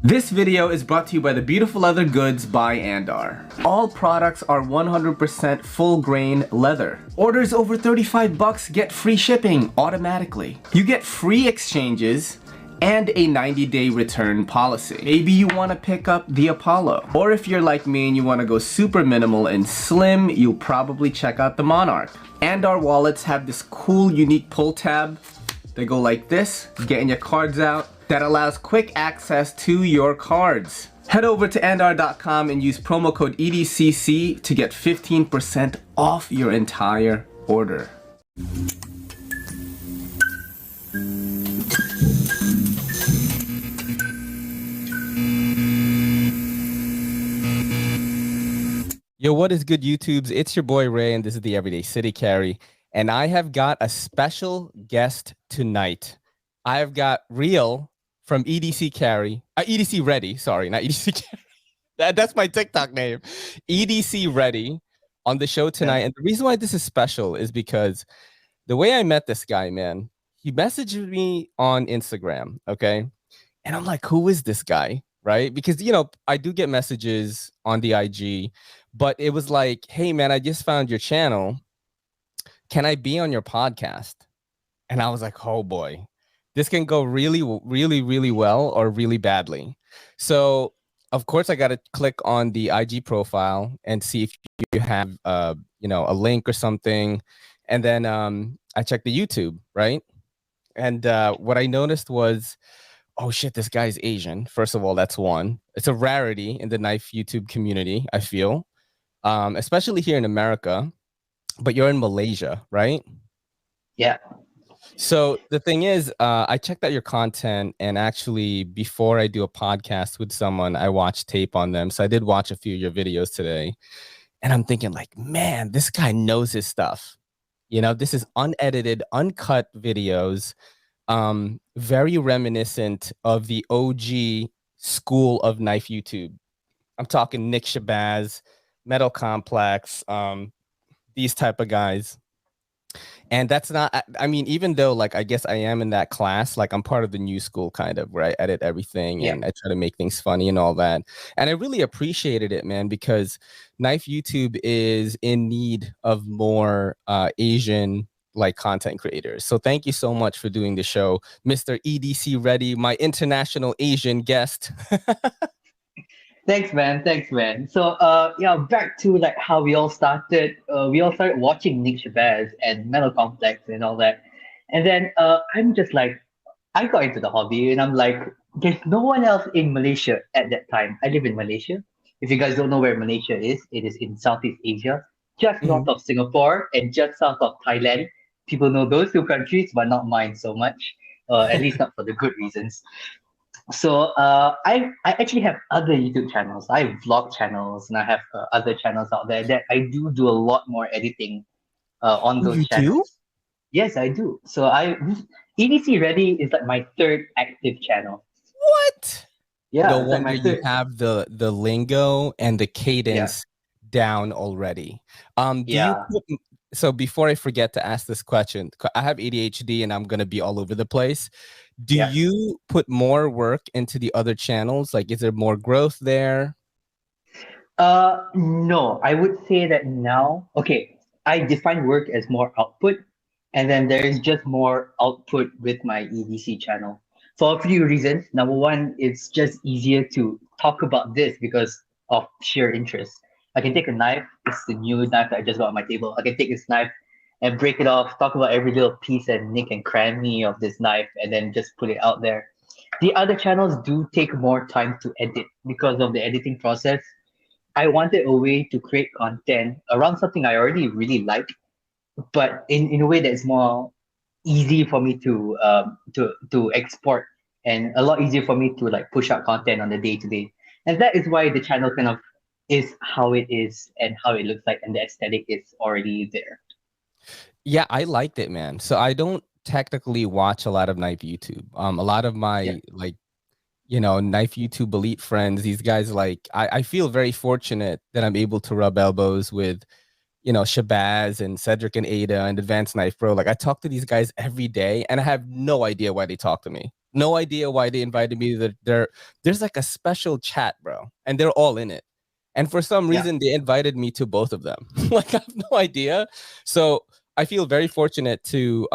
This video is brought to you by the Beautiful Leather Goods by Andar. All products are 100% full grain leather. Orders over 35 bucks get free shipping automatically. You get free exchanges and a 90-day return policy. Maybe you want to pick up the Apollo. Or if you're like me and you want to go super minimal and slim, you'll probably check out the Monarch. Andar wallets have this cool unique pull tab. They go like this, getting your cards out. That allows quick access to your cards. Head over to andar.com and use promo code EDCC to get 15% off your entire order. Yo, what is good, YouTubes? It's your boy Ray, and this is the Everyday City Carry. And I have got a special guest tonight. I have got Real from EDC Ready, sorry, not EDC Carry. That's my TikTok name. EDC Ready on the show tonight. And the reason why this is special is because the way I met this guy, man, he messaged me on Instagram, okay? And I'm like, who is this guy, right? Because, you know, I do get messages on the IG, but it was like, hey, man, I just found your channel. Can I be on your podcast? And I was like, oh, boy. This can go really, really, really well or really badly. So, of course, I got to click on the IG profile and see if you have, you know, a link or something. And then I checked the YouTube, right? And what I noticed was, oh, shit, this guy's Asian. First of all, that's one. It's a rarity in the knife YouTube community, I feel, especially here in America. But you're in Malaysia, right? Yeah. So the thing is, I checked out your content, and actually before I do a podcast with someone, I watch tape on them. So I did watch a few of your videos today, and I'm thinking like, man, this guy knows his stuff. You know, this is unedited, uncut videos, very reminiscent of the OG school of knife YouTube. I'm talking Nick Shabazz, Metal Complex, these type of guys. And that's not, I mean, even though like, I guess I am in that class, like I'm part of the new school kind of where I edit everything and I try to make things funny and all that. And I really appreciated it, man, because knife YouTube is in need of more Asian like content creators. So thank you so much for doing the show, Mr. EDC Ready, my international Asian guest. Thanks, man. Thanks, man. So, yeah, back to like how we all started. We all started watching Nick Shabazz and Metal Complex and all that. And then I'm just like, I got into the hobby and I'm like, there's no one else in Malaysia at that time. I live in Malaysia. If you guys don't know where Malaysia is, it is in Southeast Asia, just north of Singapore and just south of Thailand. People know those two countries, but not mine so much. At least not for the good reasons. So I actually have other YouTube channels. I have vlog channels and I have other channels out there that I do a lot more editing on those channels. Do? Yes, I do. So EDC Ready is like my third active channel. What? Yeah. No wonder you have the lingo and the cadence down already. So before I forget to ask this question, I have ADHD and I'm going to be all over the place. Do you put more work into the other channels? Like, is there more growth there? No, I would say that now, okay, I define work as more output, and then there is just more output with my EDC channel for a few reasons. Number one, it's just easier to talk about this because of sheer interest. I can take a knife. It's the new knife that I just got on my table. I can take this knife and break it off, talk about every little piece and nick and cranny of this knife, and then just put it out there. The other channels do take more time to edit because of the editing process. I wanted a way to create content around something I already really like, but in a way that's more easy for me to export and a lot easier for me to like push out content on the day-to-day. And that is why the channel kind of is how it is and how it looks like, and the aesthetic is already there. Yeah, I liked it, man. So I don't technically watch a lot of knife YouTube. A lot of my like, you know, knife YouTube elite friends, these guys, like I feel very fortunate that I'm able to rub elbows with, you know, Shabazz and Cedric and Ada and Advanced Knife Pro. Like I talk to these guys every day and I have no idea why they talk to me. No idea why they invited me. There's like a special chat, bro, and they're all in it. And for some Yeah, reason, they invited me to both of them. Like I have no idea. So I feel very fortunate to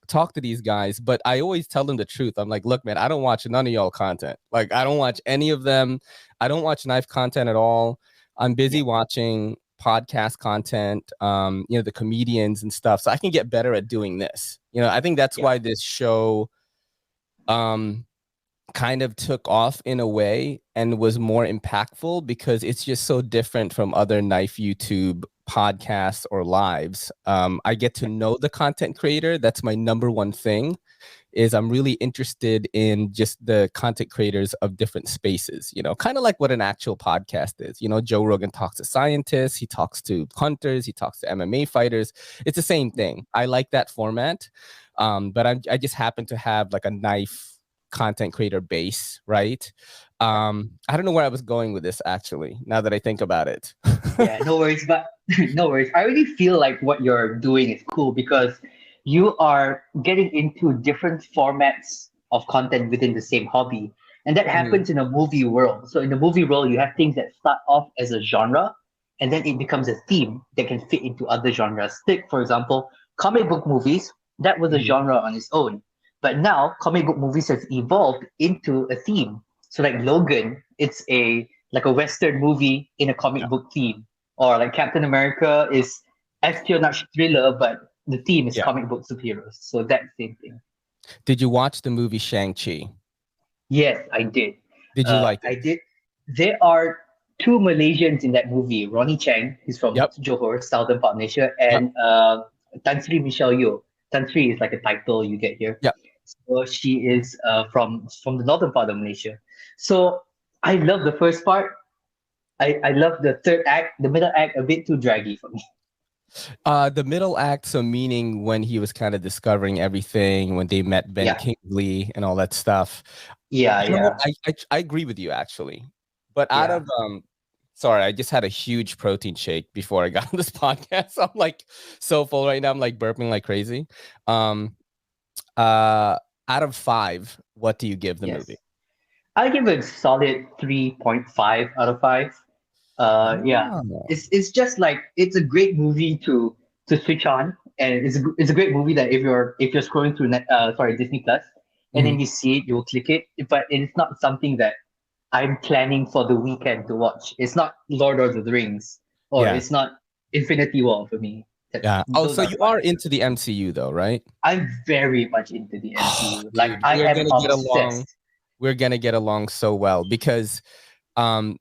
talk to these guys, but I always tell them the truth. I'm like, look, man, I don't watch none of y'all content. Like I don't watch any of them. I don't watch knife content at all. I'm busy yeah, watching podcast content, the comedians and stuff. So I can get better at doing this. I think that's yeah, why this show um kind of took off in a way and was more impactful because it's just so different from other knife YouTube podcasts or lives. I get to know the content creator. That's my number one thing. Is I'm really interested in just the content creators of different spaces, kind of like what an actual podcast is. Joe Rogan talks to scientists, he talks to hunters, he talks to MMA fighters. It's the same thing. I like that format. But I just happen to have like a knife content creator base, right? I don't know where I was going with this actually, now that I think about it. yeah. No worries, but no worries. I really feel like what you're doing is cool because you are getting into different formats of content within the same hobby. And that Mhm. happens in a movie world. So in the movie world, you have things that start off as a genre and then it becomes a theme that can fit into other genres. Take, for example, comic book movies, that was a Mhm. genre on its own. But now comic book movies has evolved into a theme. So like Logan, it's a like a Western movie in a Yeah. comic book theme. Or like Captain America is espionage thriller, but the theme is Yeah. comic book superheroes. So that same thing. Did you watch the movie Shang-Chi? Yes, I did. Did you like I it? did. There are two Malaysians in that movie. Ronnie Chang, he's from Yep. Johor, southern part of Malaysia, Yep. and Tan Sri Michelle Yeoh. Tan Sri is like a title you get here. Yep. So she is from the northern part of Malaysia. So I love the first part. I love the third act. The middle act a bit too draggy for me. The middle act, so meaning when he was kind of discovering everything, when they met Ben Yeah, Kingsley and all that stuff. yeah, yeah, I agree with you actually. But out yeah. of sorry, I just had a huge protein shake before I got on this podcast. So I'm like so full right now. I'm like burping like crazy. Um uh Out of 5, what do you give the movie? Yes. I give it a solid 3.5 out of 5. Yeah, Oh. it's just like it's a great movie to switch on, and it's a great movie that if you're scrolling through Disney Plus, and Mhm. then you see it, you'll click it. But it's not something that I'm planning for the weekend to watch. It's not Lord of the Rings, or Yeah. it's not Infinity War for me. Yeah. Oh, Those so are you are fun. into the MCU though, right? I'm very much into the Oh, MCU. Like dude, I we're am gonna get along. obsessed. We're gonna get along so well because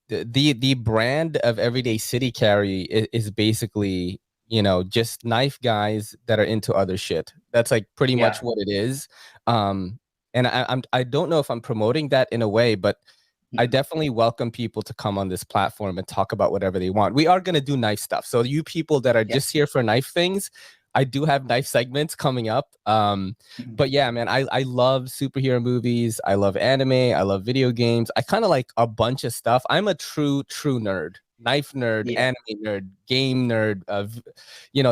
the brand of Everyday City Carry is basically just knife guys that are into other shit. That's like pretty Yeah. much what it is. And I don't know if I'm promoting that in a way, but I Mhm. definitely welcome people to come on this platform and talk about whatever they want. We are going to do knife stuff. So you people that are Yeah. just here for knife things, I do have knife segments coming up. Mhm. But yeah, man, I love superhero movies. I love anime. I love video games. I kind of like a bunch of stuff. I'm a true nerd, knife nerd, Yeah. anime nerd, game nerd,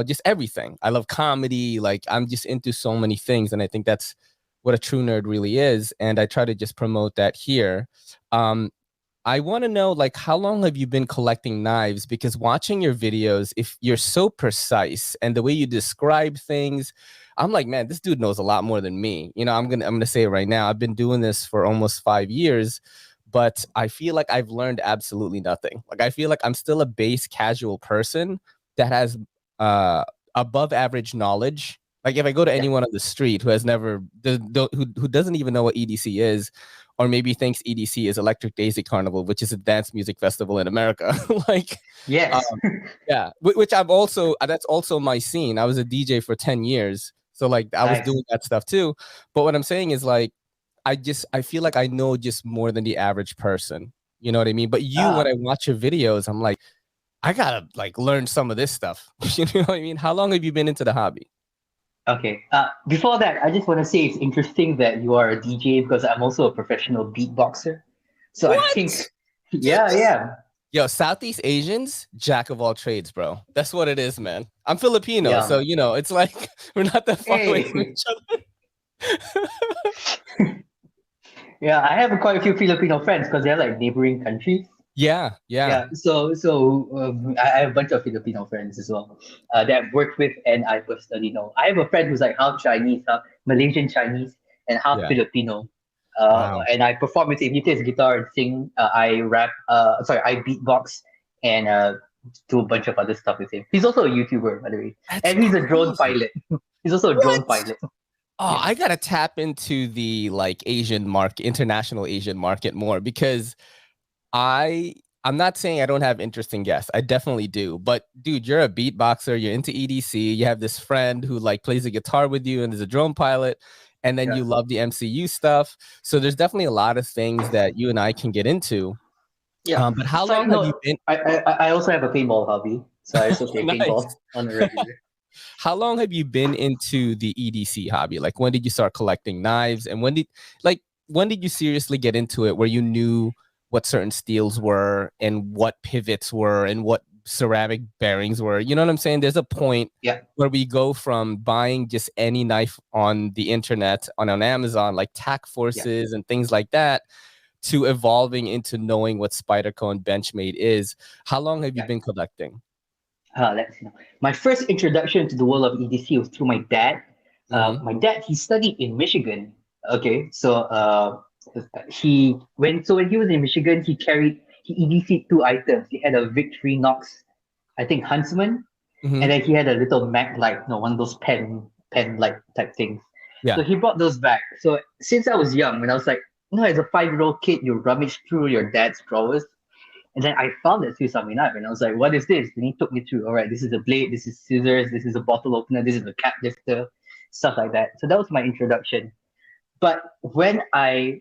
just everything. I love comedy. Like I'm just into so many things. And I think that's what a true nerd really is. And I try to just promote that here. Um, I want to know, like, how long have you been collecting knives? Because watching your videos, if you're so precise and the way you describe things, I'm like, man, this dude knows a lot more than me. I'm gonna say it right now. I've been doing this for almost 5 years, but I feel like I've learned absolutely nothing. Like, I feel like I'm still a base casual person that has uh above average knowledge. Like, if I go to Yeah. anyone on the street who has never, who doesn't even know what EDC is, or maybe thinks EDC is Electric Daisy Carnival, which is a dance music festival in America. Like, um, Yes. yeah, which I'm also, that's also my scene. I was a DJ for 10 years. So like I was Nice. doing that stuff too. But what I'm saying is like, I feel like I know just more than the average person. You know what I mean? But you, when I Ah, watch your videos, I'm like, I gotta like learn some of this stuff. You know what I mean? How long have you been into the hobby? okay. Before that, I just want to say it's interesting that you are a DJ because I'm also a professional beatboxer. So I What? think, yeah, yeah, Yo, Southeast Asians, jack of all trades, bro. That's what it is, man. I'm Filipino, yeah. so it's like we're not that far away from Hey, each other. Yeah, I have quite a few Filipino friends because they're like neighboring countries. Yeah, yeah, Yeah, I have a bunch of Filipino friends as well that I've worked with, and I personally know. I have a friend who's like half Chinese, half Malaysian Chinese, and half yeah. Filipino. Wow. And I perform with him. He plays guitar and sing. I rap. Sorry, I beatbox and do a bunch of other stuff with him. He's also a YouTuber, by the way, That's and he's a drone crazy. pilot. He's also a drone What? pilot. Oh, Yeah, I gotta tap into the like Asian market, international Asian market more because I I'm not saying I don't have interesting guests. I definitely do. But dude, you're a beatboxer, you're into EDC, you have this friend who like plays the guitar with you and is a drone pilot, and then yeah, you love the MCU stuff. So there's definitely a lot of things that you and I can get into. yeah. But how Side long have you note: been I also have a paintball hobby, so I also play nice? paintball on a regular. How long have you been into the EDC hobby? Like when did you start collecting knives and when did you seriously get into it where you knew what certain steels were and what pivots were and what ceramic bearings were? You know what I'm saying? There's a point Yeah, where we go from buying just any knife on the internet on Amazon like tack yeah. forces and things like that to evolving into knowing what Spyderco and Benchmade is. How long have you Yeah. been collecting? Let's see. My first introduction to the world of EDC was through my dad. Mm-hmm. My dad, he studied in Michigan. Okay, when he was in Michigan, he EDC two items. He had a Victorinox, I think Huntsman, Mm-hmm. and then he had a little Mac light, no, one of those pen light type things. Yeah. So he brought those back. So since I was young, when I was like, as a 5-year old kid, you rummage through your dad's drawers. And then I found that Swiss Army knife and I was like, what is this? And he took me through, all right, this is a blade, this is scissors, this is a bottle opener, this is a cap lifter, stuff like that. So that was my introduction. But when I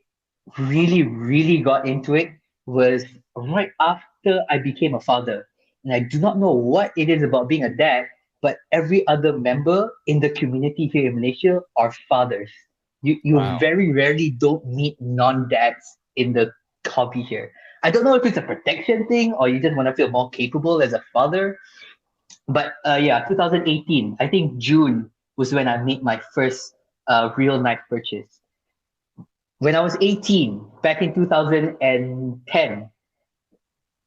really, really got into it was right after I became a father. And I do not know what it is about being a dad, but every other member in the community here in Malaysia are fathers. You Wow. very rarely don't meet non-dads in the hobby here. I don't know if it's a protection thing or you just want to feel more capable as a father. But yeah, 2018, I think June was when I made my first real knife purchase. When I was 18, back in 2010,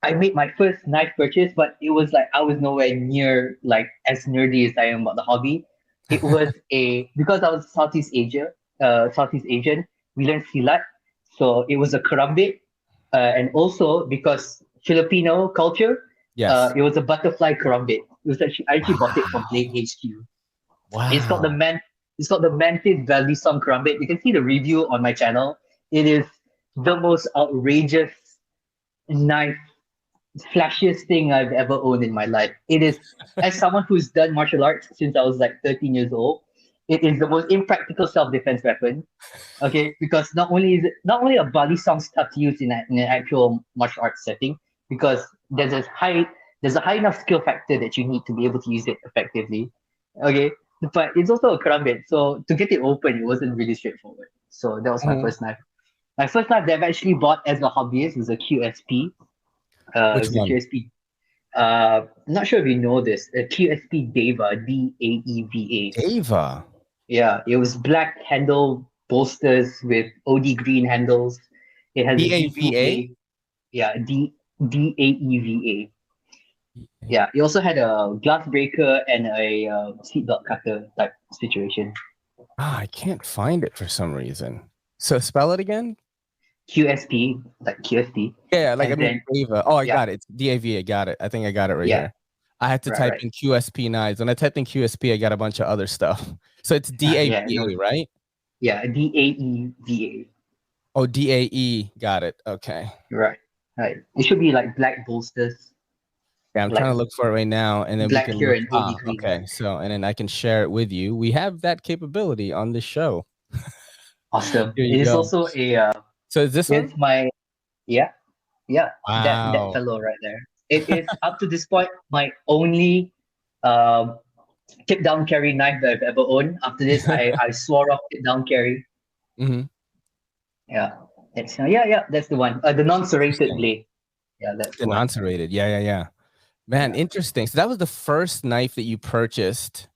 I made my first knife purchase, but it was like I was nowhere near like as nerdy as I am about the hobby. It was because I was Southeast Asian, we learned silat, so it was a karambit, and also because Filipino culture, Yes. it was a butterfly karambit. I actually bought it from Blade Wow. HQ. It's called the Wow. man. It's called the Mantis Valley Song Karambit. You can see the review on my channel. It is the most outrageous knife, flashiest thing I've ever owned in my life. It is, as someone who's done martial arts since I was like 13 years old, it is the most impractical self-defense weapon. Okay, because not only a bali song's tough to use in an actual martial arts setting, because there's a high enough skill factor that you need to be able to use it effectively. Okay, but it's also a karambit, so to get it open, it wasn't really straightforward. So that was my Mhm. first knife. My first knife that I've actually bought as a hobbyist was a QSP. It Which was a one? QSP. I'm not sure if you know this. A QSP Deva, Daeva. Ava. Yeah, it was black handle bolsters with OD green handles. It has a D2 DAVA? blade. Yeah, Daeva. Yeah, it also had a glass breaker and a seatbelt cutter type situation. Ah, I can't find it for some reason. So spell it again? QSP, like QSP. Yeah, like I And mean then, Ava. Oh, I yeah, got it. It's DAV. I got it. I think I got it right yeah, here. I had to right, type right. in QSP knives. When I typed in QSP, I got a bunch of other stuff. So it's Yeah, no, DAVA, right? yeah, Daeva. Oh, DAE. Got it. Okay. Right, right. It should be like black bolsters, Yeah, I'm like trying to look for it right now, and then we black can here look. and OD Ah, green. okay. So, and then I can share it with you. We have that capability on the show. Awesome. Here you It is go. also So is this it's one? my, yeah, yeah, that Wow. fellow right there. It is up to this point my only um tip down carry knife that I've ever owned. After this, I swore off tip down carry. Hmm. Yeah, yeah, that's the one. The non-serrated Interesting. blade. Yeah, that's the The one. non-serrated. Yeah, yeah, yeah. Man, Yeah, interesting. So that was the first knife that you purchased.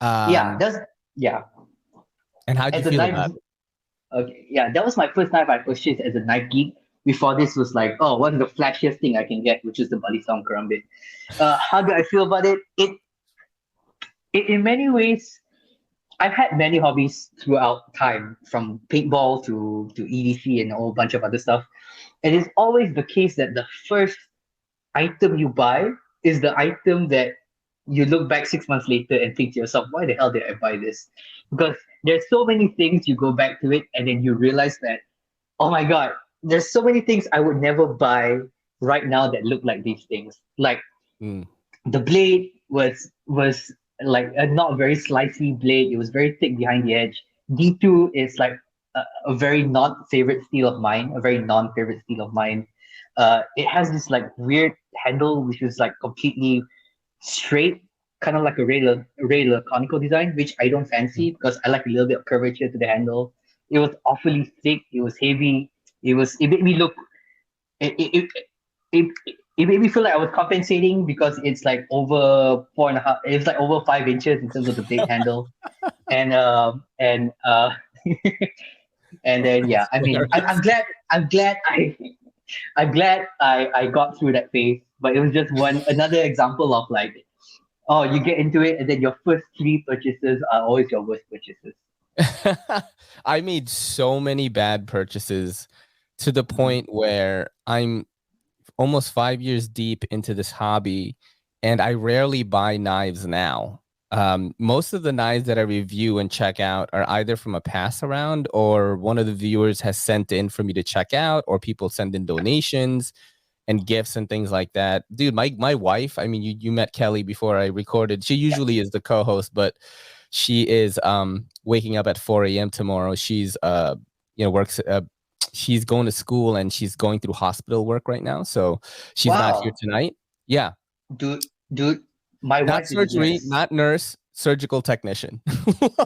yeah, Um, that's yeah. and how'd you As a feel knife, about it? Okay, yeah, that was my first knife I purchased as a knife geek. Before this was like, oh, what's the flashiest thing I can get, which is the Bali Sound Karambit. How do I feel about it? It in many ways, I've had many hobbies throughout time, from paintball to EDC and a whole bunch of other stuff. And it's always the case that the first item you buy is the item that you look back 6 months later and think to yourself, why the hell did I buy this? Because there's so many things you go back to it and then you realize that, oh my God, there's so many things I would never buy right now that look like these things. Like Mm. the blade was like a not very slicey blade. It was very thick behind the edge. D2 is like a very non-favorite steel of mine, a very non-favorite steel of mine. It has this like weird handle, which is like completely straight, kind of like a regular conical design, which I don't fancy because I like a little bit of curvature to the handle. It was awfully thick. It was heavy. It made me look it it, it, it made me feel like I was compensating because it's like over 4.5. It's like over 5 inches in terms of the blade handle, and and and then yeah. I mean, I'm glad I'm glad I got through that phase. But it was just another example of like, oh, you get into it, and then your first three purchases are always your worst purchases. I made so many bad purchases to the point where I'm almost 5 years deep into this hobby, and I rarely buy knives now. Most of the knives that I review and check out are either from a pass around or one of the viewers has sent in for me to check out, or people send in donations and gifts and things like that. Dude, my wife, I mean, you met Kelly before I recorded. She usually is the co-host, but she is waking up at 4 a.m. tomorrow. She's works she's going to school and she's going through hospital work right now. So she's not here Wow, tonight. Yeah. dude, my Not wife is a surgery, nurse. not nurse, surgical technician.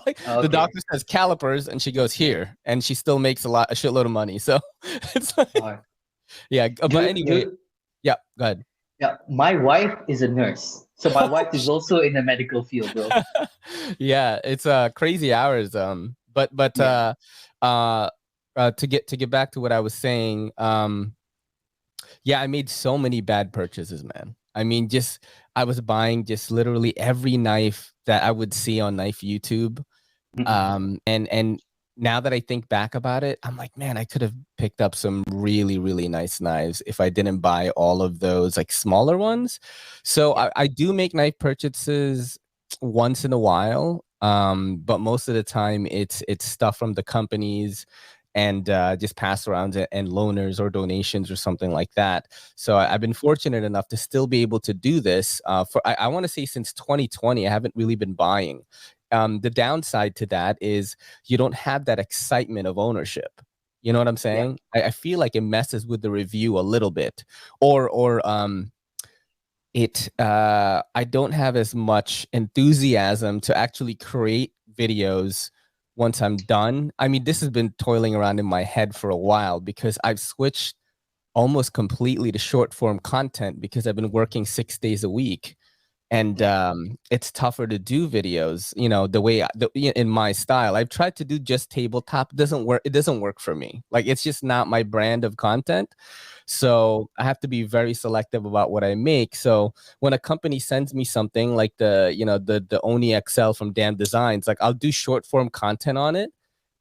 Like, the Okay. doctor says calipers and she goes here, and she still makes a shitload of money. So it's like, Uh, yeah. But anyway, dude, yeah, go ahead. yeah, my wife is a nurse. So my wife is also in the medical field, bro. Yeah, it's crazy hours. But Yeah. uh to get back to what I was saying, yeah, I made so many bad purchases, man. I mean, just I was buying just literally every knife that I would see on knife YouTube. Mm-mm. And now that I think back about it, I'm like, man, I could have picked up some really, really nice knives if I didn't buy all of those like smaller ones. So Yeah. I do make knife purchases once in a while. But most of the time it's stuff from the companies and just pass arounds and loaners or donations or something like that. So I've been fortunate enough to still be able to do this for I want to say since 2020. I haven't really been buying. The downside to that is you don't have that excitement of ownership. You know what I'm Yeah. saying? I feel like it messes with the review a little bit, or I don't have as much enthusiasm to actually create videos once I'm done. I mean, this has been toiling around in my head for a while because I've switched almost completely to short form content because I've been working 6 days a week, and Yeah. it's tougher to do videos, in my style. I've tried to do just tabletop. It doesn't work for me. Like, it's just not my brand of content. So I have to be very selective about what I make. So when a company sends me something like the Oni XL from Damn Designs, like, I'll do short form content on it,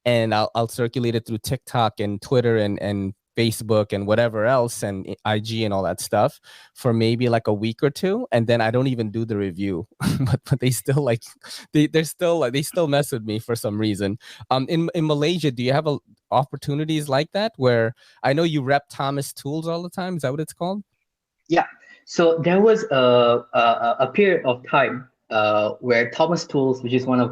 and I'll circulate it through TikTok and Twitter and Facebook and whatever else, and IG and all that stuff, for maybe like a week or two, and then I don't even do the review. But they still like they still mess with me for some reason. In Malaysia, do you have opportunities like that where I know you rep Thomas Tools all the time? Is that what it's called? Yeah. So there was a period of time where Thomas Tools, which is one of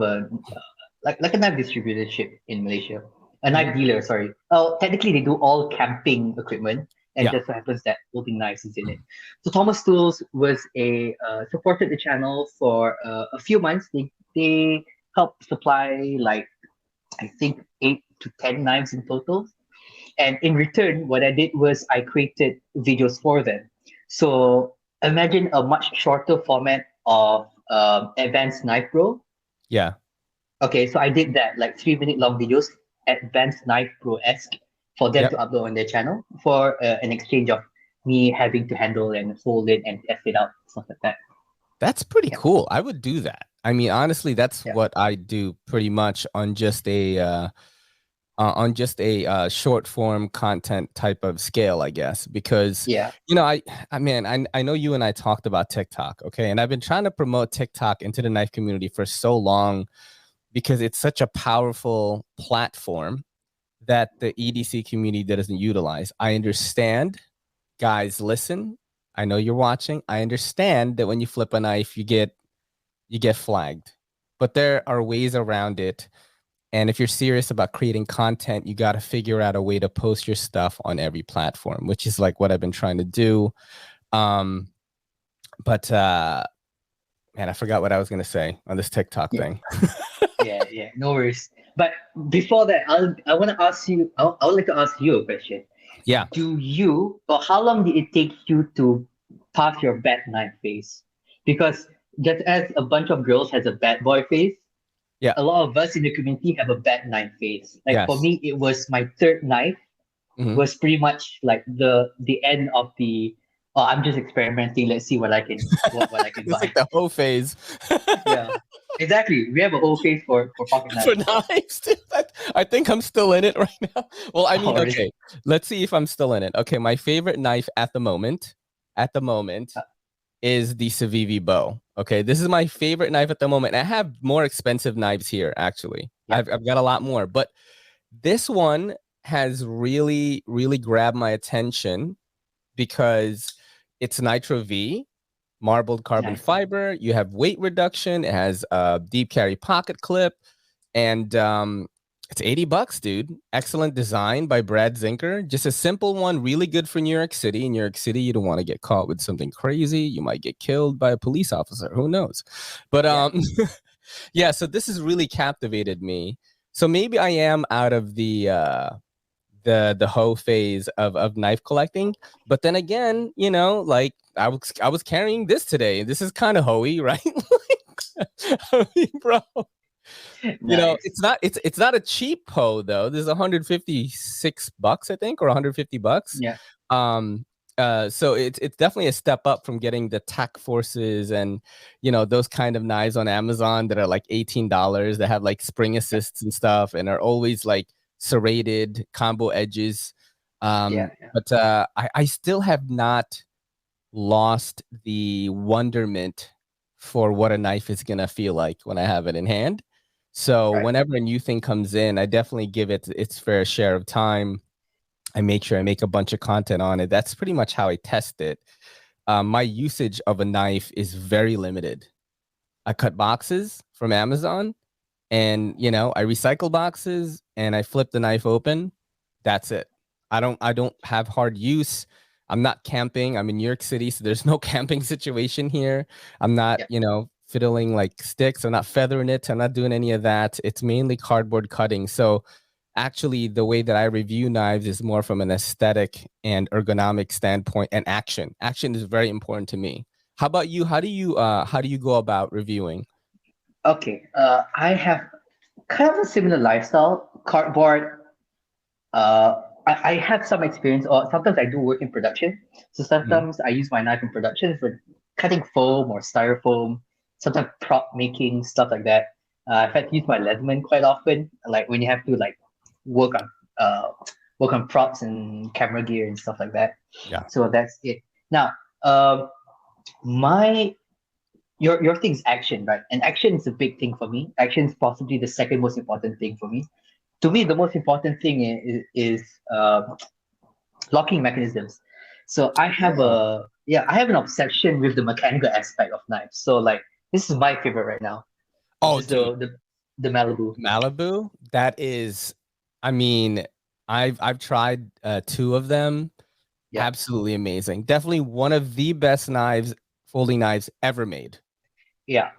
like a knife distributorship in Malaysia, a Mhm. knife dealer, sorry. Oh, technically they do all camping equipment, and Yeah. just so happens that holding knives is in it. So Thomas Tools was a supported the channel for a few months. They helped supply like I think 8 to 10 knives in total. And in return, what I did was I created videos for them. So imagine a much shorter format of advanced knife pro. Yeah. Okay, so I did that like 3 minute long videos. advanced knife pro-esque for them Yep. to upload on their channel for an exchange of me having to handle and hold it and test it out, stuff like that. That's pretty Yeah, cool. I would do that. I mean, honestly, that's yeah, what I do pretty much on just a short form content type of scale, I guess, because yeah, I mean, I know you and I talked about TikTok, okay, and I've been trying to promote TikTok into the knife community for so long because it's such a powerful platform that the EDC community doesn't utilize. I understand, guys. Listen, I know you're watching. I understand that when you flip a knife, you get flagged, but there are ways around it. And if you're serious about creating content, you got to figure out a way to post your stuff on every platform, which is like what I've been trying to do. Um, but man, I forgot what I was gonna say on this TikTok yeah, thing. yeah. No worries. But before that, I want to ask you. I would like to ask you a question. Yeah, Do you, or how long did it take you to pass your bad night phase? Because just as a bunch of girls has a bad boy phase, yeah, a lot of us in the community have a bad knife phase. Like for yes. me, it was my third knife Hmm. was pretty much like the end of the. Oh, I'm just experimenting. Let's see what I can It's buy. like the whole phase Yeah, exactly. We have a whole phase for pocket for knives. knives. Dude. I think I'm still in it right now. Well, I mean, Or is okay, let's see if I'm still in it. Okay, my favorite knife at the moment, is the Civivi bow. Okay, this is my favorite knife at the moment. I have more expensive knives here, actually. yeah, I've got a lot more, but this one has really, really grabbed my attention because it's Nitro V, marbled carbon nice. fiber. You have weight reduction. It has a deep carry pocket clip, and it's $80, dude. Excellent design by Brad Zinker. Just a simple one, really good for New York City. In New York City, you don't want to get caught with something crazy. You might get killed by a police officer. Who knows? But Yeah, yeah. So this has really captivated me. So maybe I am out of the hoe phase of knife collecting. But then again, like I was carrying this today. This is kind of hoey, right? I mean, bro, nice. it's not a cheap hoe though. This is $156, I think, or $150. Yeah, Um so it's definitely a step up from getting the Tac Forces and those kind of knives on Amazon that are like $18 that have like spring yeah, assists and stuff and are always like serrated combo edges. yeah, But I still have not lost the wonderment for what a knife is gonna feel like when I have it in hand. So right. whenever a new thing comes in, I definitely give it its fair share of time. I make sure I make a bunch of content on it. That's pretty much how I test it. My usage of a knife is very limited. I cut boxes from Amazon and I recycle boxes and I flip the knife open. That's it. I don't have hard use. I'm not camping. I'm in New York City, so there's no camping situation here. I'm not, Yeah, fiddling like sticks. I'm not feathering it. I'm not doing any of that. It's mainly cardboard cutting. So actually the way that I review knives is more from an aesthetic and ergonomic standpoint and action. Action is very important to me. How about you? How do you go about reviewing? okay. I have kind of a similar lifestyle. Cardboard. I have some experience, or sometimes I do work in production. So Mhm. sometimes I use my knife in production for cutting foam or styrofoam, sometimes prop making, stuff like that. I've had to use my Leatherman quite often, like when you have to like work on uh work on props and camera gear and stuff like that. Yeah. So that's it. Now, um, my your thing's action, right? And action is a big thing for me. Action is possibly the second most important thing for me. To me, the most important thing is locking mechanisms. So Oh, I have an obsession with the mechanical aspect of knives. So like this is my favorite right now, which oh, is dude, the Malibu. Malibu. That is, I mean, I've tried two of them. Yeah, Absolutely amazing. Definitely one of the best knives, folding knives ever made. yeah.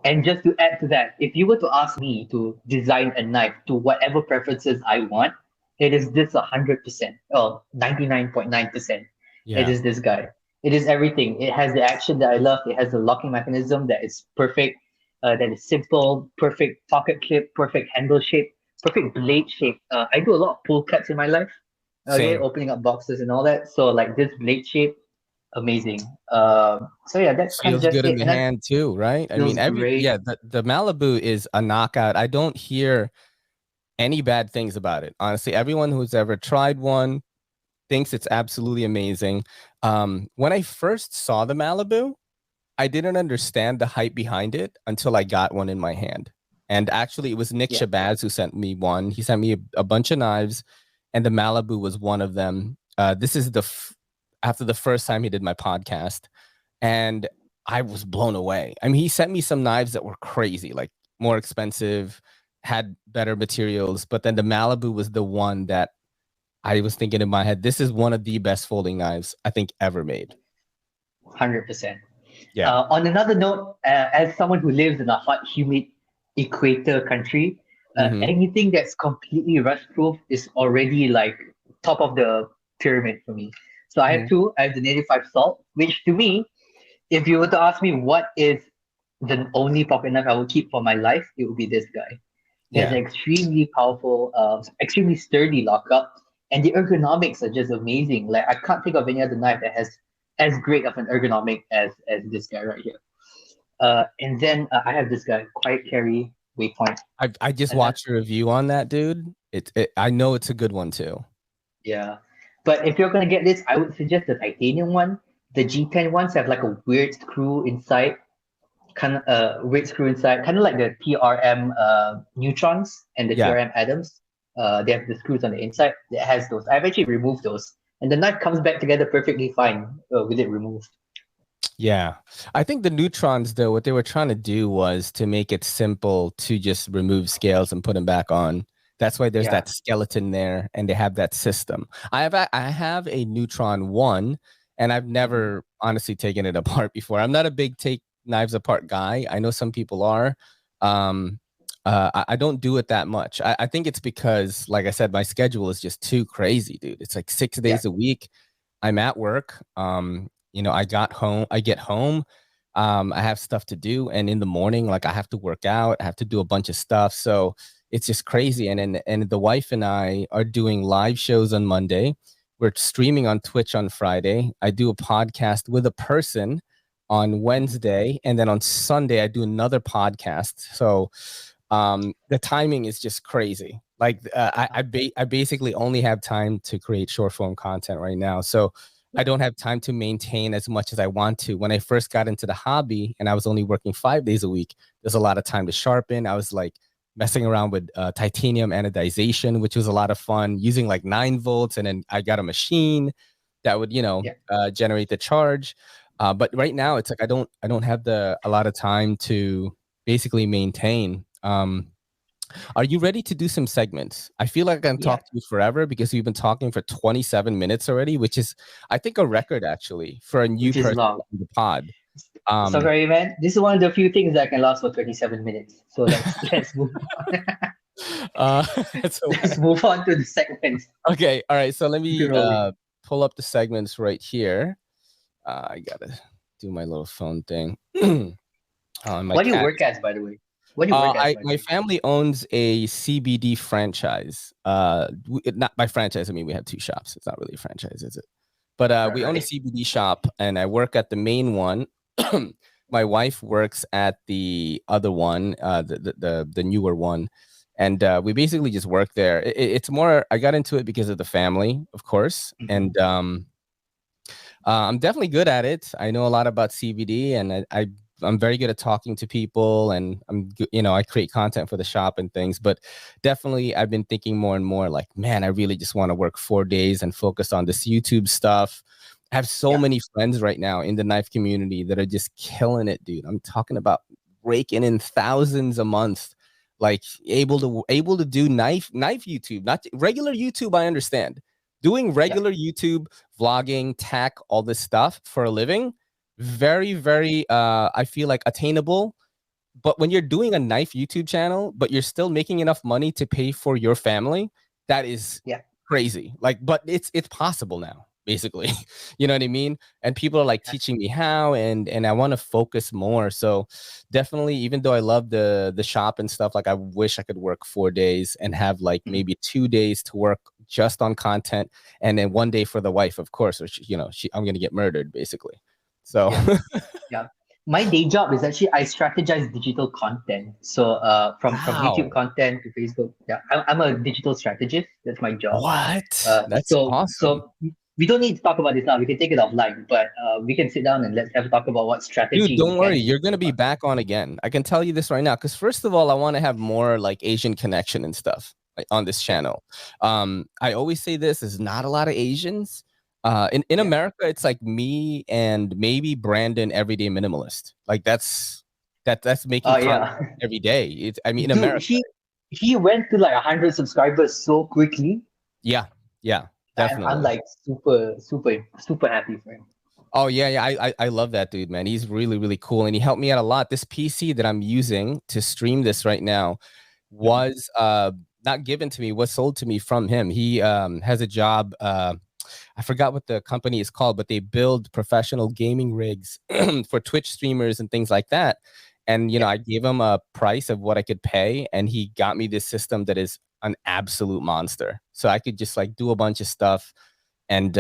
And just to add to that, if you were to ask me to design a knife to whatever preferences I want, it is this 100%, or 99.9%. It Yeah. is this guy. It is everything. It has the action that I love. It has the locking mechanism that is perfect, that is simple, perfect pocket clip, perfect handle shape, perfect blade shape. I do a lot of pull cuts in my life. Okay, Same. opening up boxes and all that. So like this blade shape, amazing. So yeah, that's kind of Feels just good in it. the And that hand too, right? I mean, feels great. the Malibu is a knockout. I don't hear any bad things about it. Honestly, everyone who's ever tried one thinks it's absolutely amazing. When I first saw the Malibu, I didn't understand the hype behind it until I got one in my hand. And actually, it was Nick Yeah, Shabazz who sent me one. He sent me a bunch of knives, and the Malibu was one of them. This is after the first time he did my podcast, and I was blown away. I mean, he sent me some knives that were crazy, like more expensive, had better materials, but then the Malibu was the one that I was thinking in my head, this is one of the best folding knives I think ever made. 100%. Yeah. On another note, as someone who lives in a hot, humid equator country, Mm-hmm. anything that's completely rust proof is already like top of the pyramid for me. So I have Mm-hmm. two. I have the native 5 salt, which to me, if you were to ask me what is the only pocket knife I would keep for my life, it would be this guy. It has Yeah. an extremely powerful, extremely sturdy lockup, and the ergonomics are just amazing. Like I can't think of any other knife that has as great of an ergonomic as this guy right here. And then I have this guy, Quiet Carry Waypoint, I just and watched a review on that, dude. I know it's a good one too. yeah. But if you're gonna get this, I would suggest the titanium one. The G10 ones have like a weird screw inside, kind of weird screw inside, kind of like the TRM neutrons and the Yeah. TRM atoms. They have the screws on the inside that has those. I've actually removed those, and the knife comes back together perfectly fine with it removed. Yeah. I think the neutrons, though, what they were trying to do was to make it simple to just remove scales and put them back on. That's why there's Yeah. that skeleton there, and they have that system. I have a Neutron one, and I've Mhm. never honestly taken it apart before. I'm not a big take knives apart guy. I know some people are. Um, I don't do it that much. I think it's because, like I said, my schedule is just too crazy, dude. It's like 6 days Yeah. a week. I'm at work. I get home, I have stuff to do, and in the morning, like I have to work out, I have to do a bunch of stuff. So it's just crazy. And the wife and I are doing live shows on Monday. We're streaming on Twitch on Friday. I do a podcast with a person on Wednesday, and then on Sunday I do another podcast. So the timing is just crazy. Like I basically only have time to create short form content right now. So I don't have time to maintain as much as I want to. When I first got into the hobby and I was only working 5 days a week, there's a lot of time to sharpen. I was like messing around with titanium anodization, which was a lot of fun, using like 9 volts. And then I got a machine that would, Yeah. generate the charge. But right now it's like I don't have a lot of time to basically maintain. Are you ready to do some segments? I feel like I can Yeah. talk to you forever because we've been talking for 27 minutes already, which is, I think, a record actually for a new Which is person long. on the pod. So Um, sorry, man. This is one of the few things that can last for 27 minutes. So let's move uh, so, let's move on to the segments. okay, all right. So let Keep it me rolling. pull up the segments right here. I gotta do my little phone thing. My What do you cat. work as, by the way? What do you work as, by the My way? family owns a CBD franchise. Not by franchise, I mean we have two shops. It's not really a franchise, is it? But Right, we own a right. CBD shop, and I work at the main one. My wife works at the other one, the newer one, and we basically just work there. It's more. I got into it because of the family, of course, Mhm. and I'm definitely good at it. I know a lot about CBD, and I'm very good at talking to people, and I create content for the shop and things. But definitely, I've been thinking more and more like, man, I really just want to work 4 days and focus on this YouTube stuff. I have so Yeah, many friends right now in the knife community that are just killing it, dude. I'm talking about raking in thousands a month, like able to do knife YouTube, not regular YouTube. I understand doing yeah, regular YouTube vlogging, tech, all this stuff for a living, very, very, I feel like attainable. But when you're doing a knife YouTube channel, but you're still making enough money to pay for your family, that is yeah. crazy. Like, but it's possible now. basically. You know what I mean? And people are like teaching me how, and I want to focus more. So definitely, even though I love the shop and stuff, like I wish I could work 4 days and have like maybe 2 days to work just on content, and then 1 day for the wife, of course, or I'm gonna get murdered basically. So Yeah. Yeah. My day job is actually I strategize digital content. So from YouTube wow, content to Facebook. Yeah, I'm a digital strategist. That's my job. what? That's awesome. So we don't need to talk about this now. We can take it offline, but we can sit down and let's have a talk about what Dude, strategy we don't worry. can You're going to be work back on again. I can tell you this right now. Because first of all, I want to have more like Asian connection and stuff like, on this on. channel. I always say this, is not a lot of Asians. In Yeah. America, it's like me and maybe Brandon, everyday minimalist. Like that's Oh making content yeah. every day. I mean, in Dude, America. he went to like 100 subscribers so quickly. Yeah, yeah, I'm definitely. like super happy for him. Oh yeah. I love that dude, man. He's really, really cool. And he helped me out a lot. This PC that I'm using to stream this right now Mhm. was not given to me, was sold to me from him. He has a job. I forgot what the company is called, but they build professional gaming rigs for Twitch streamers and things like that. And Yeah. I gave him a price of what I could pay, and he got me this system that is an absolute monster. So I could just like do a bunch of stuff and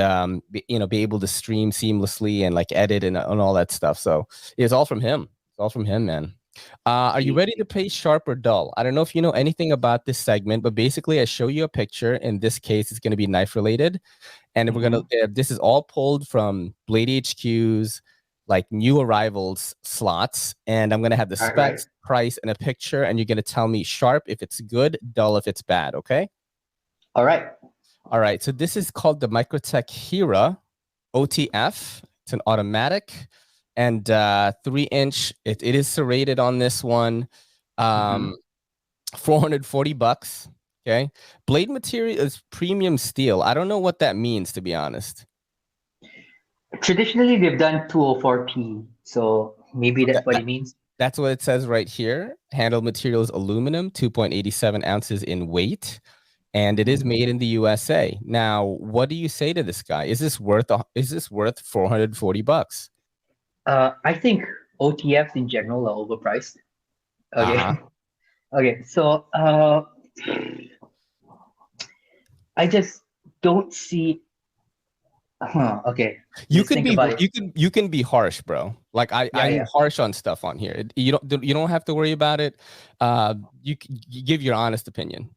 be able to stream seamlessly and like edit and all that stuff. So it's all from him. It's all from him, man. Are you Sweet. ready to play sharp or dull? I don't know if you know anything about this segment, but basically I show you a picture. In this case, it's going to be knife related. And we're going Mhm. to, this is all pulled from Blade HQ's like new arrivals slots. And I'm going to have the All right. specs, price, and a picture. And you're going to tell me sharp if it's good, dull if it's bad. Okay. All right. All right. So this is called the Microtech Hera OTF. It's an automatic and 3-inch. It is serrated on this one. Mhm. 440 bucks. Okay. Blade material is premium steel. I don't know what that means, to be honest. Traditionally, they've done 204p, so maybe That, that's what that, it means. that's what it says right here. Handle material is aluminum, 2.87 ounces in weight, and it is Mhm. made in the USA. Now, what do you say to this guy? Is this worth 440 bucks? I think OTFs in general are overpriced. Uh-huh. Okay. Okay. So I just don't see. Okay. You Let's could think be about it. you can be harsh, bro. Like Yeah. I'm Yeah. harsh on stuff on here. You don't have to worry about it. You give your honest opinion.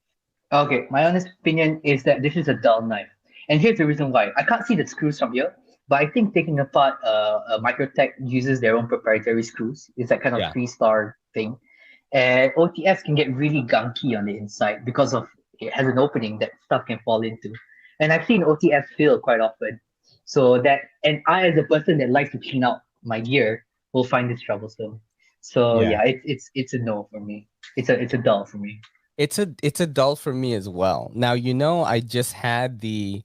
Okay. My honest opinion is that this is a dull knife, and here's the reason why. I can't see the screws from here, but I think taking apart Microtech uses their own proprietary screws. It's that kind of Yeah. 3-star thing. And OTS can get really gunky on the inside because of it has an opening that stuff can fall into. And I've seen OTS fail quite often. So that, and I, as a person that likes to clean out my gear, will find this troublesome. So Yeah. yeah, it's a no for me. It's a dull for me. It's a dull for me as well. Now, I just had the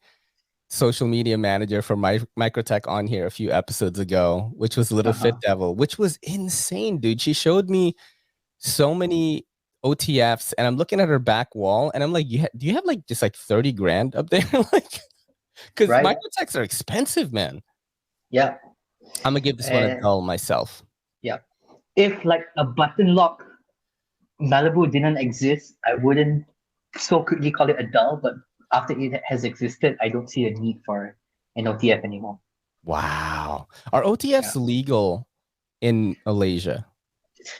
social media manager for my Microtech on here a few episodes ago, which was Little Fit Uh-huh. Devil, which was insane, dude. She showed me so many OTFs, and I'm looking at her back wall, and I'm like, do you have like just like 30 grand up there? Like, because Right? Microtechs are expensive, man. Yeah. I'm gonna give this one a And dull myself. yeah. If like a button lock Malibu didn't exist, I wouldn't so quickly call it a dull, but after it has existed, I don't see a need for an OTF anymore. Wow. Are Yeah. OTFs legal in Malaysia?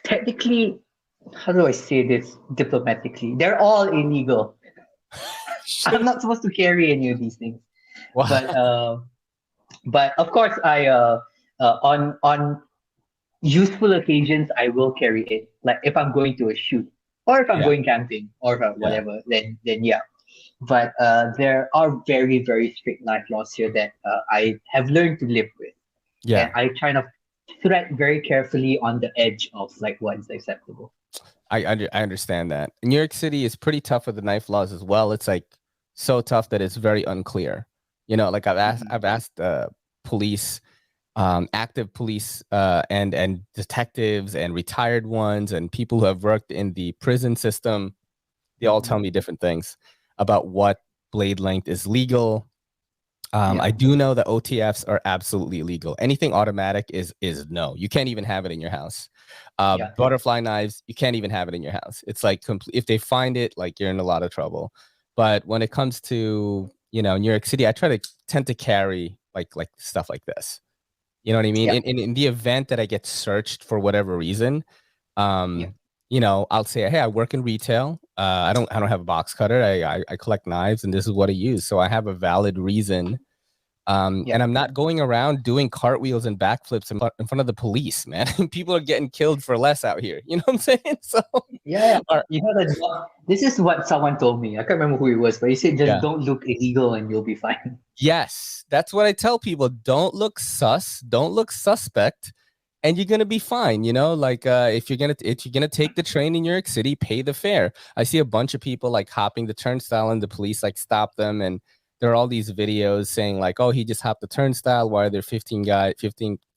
Technically, how do I say this diplomatically? They're all illegal. I'm Shit. not supposed to carry any of these things, Wow. but of course, I on useful occasions I will carry it. Like if I'm going to a shoot, or if I'm Yeah. going camping, or Yeah. whatever, then yeah. But there are very very strict life laws here that I have learned to live with, and Yeah. I kind of tread very carefully on the edge of like what is acceptable. I understand that. New York City is pretty tough with the knife laws as well. It's like so tough that it's very unclear. Like Mhm. I've asked police, active police, and detectives and retired ones and people who have worked in the prison system. They all tell Mhm. me different things about what blade length is legal, I do know that OTFs are absolutely illegal. Anything automatic is no. You can't even have it in your house. Yeah. Butterfly knives, you can't even have it in your house. It's like if they find it, like you're in a lot of trouble. But when it comes to New York City, I tend to carry like stuff like this. You know what I mean? Yeah. In the event that I get searched for whatever reason, Yeah. I'll say, hey, I work in retail. I don't have a box cutter. I collect knives, and this is what I use. So I have a valid reason. Yeah. And I'm not going around doing cartwheels and backflips in front of the police, man. People are getting killed for less out here. You know what I'm saying? So, Yeah. all right, You know that this is what someone told me. I can't remember who it was, but he said just yeah. don't look illegal and you'll be fine. Yes, that's what I tell people. Don't look sus. Don't look suspect, and you're gonna be fine. Like if you're gonna take the train in New York City, pay the fare. I see a bunch of people like hopping the turnstile, and the police like stop them, and there are all these videos saying like, "Oh, he just hopped the turnstile. Why are there 15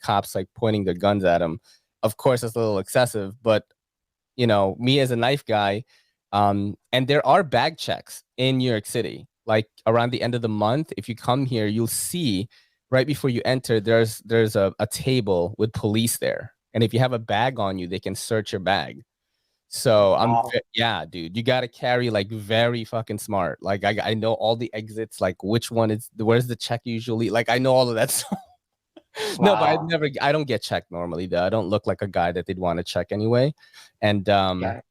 cops like pointing their guns at him?" Of course, it's a little excessive, but me as a knife guy, and there are bag checks in New York City. Like around the end of the month, if you come here, you'll see right before you enter, there's a table with police there. And if you have a bag on you, they can search your bag. So Wow. yeah, dude, you got to carry like very fucking smart. Like I know all the exits, like which one is, where's the check usually? Like I know all of that stuff. No, but Wow. I don't get checked normally though. I don't look like a guy that they'd want to check anyway. And Yeah.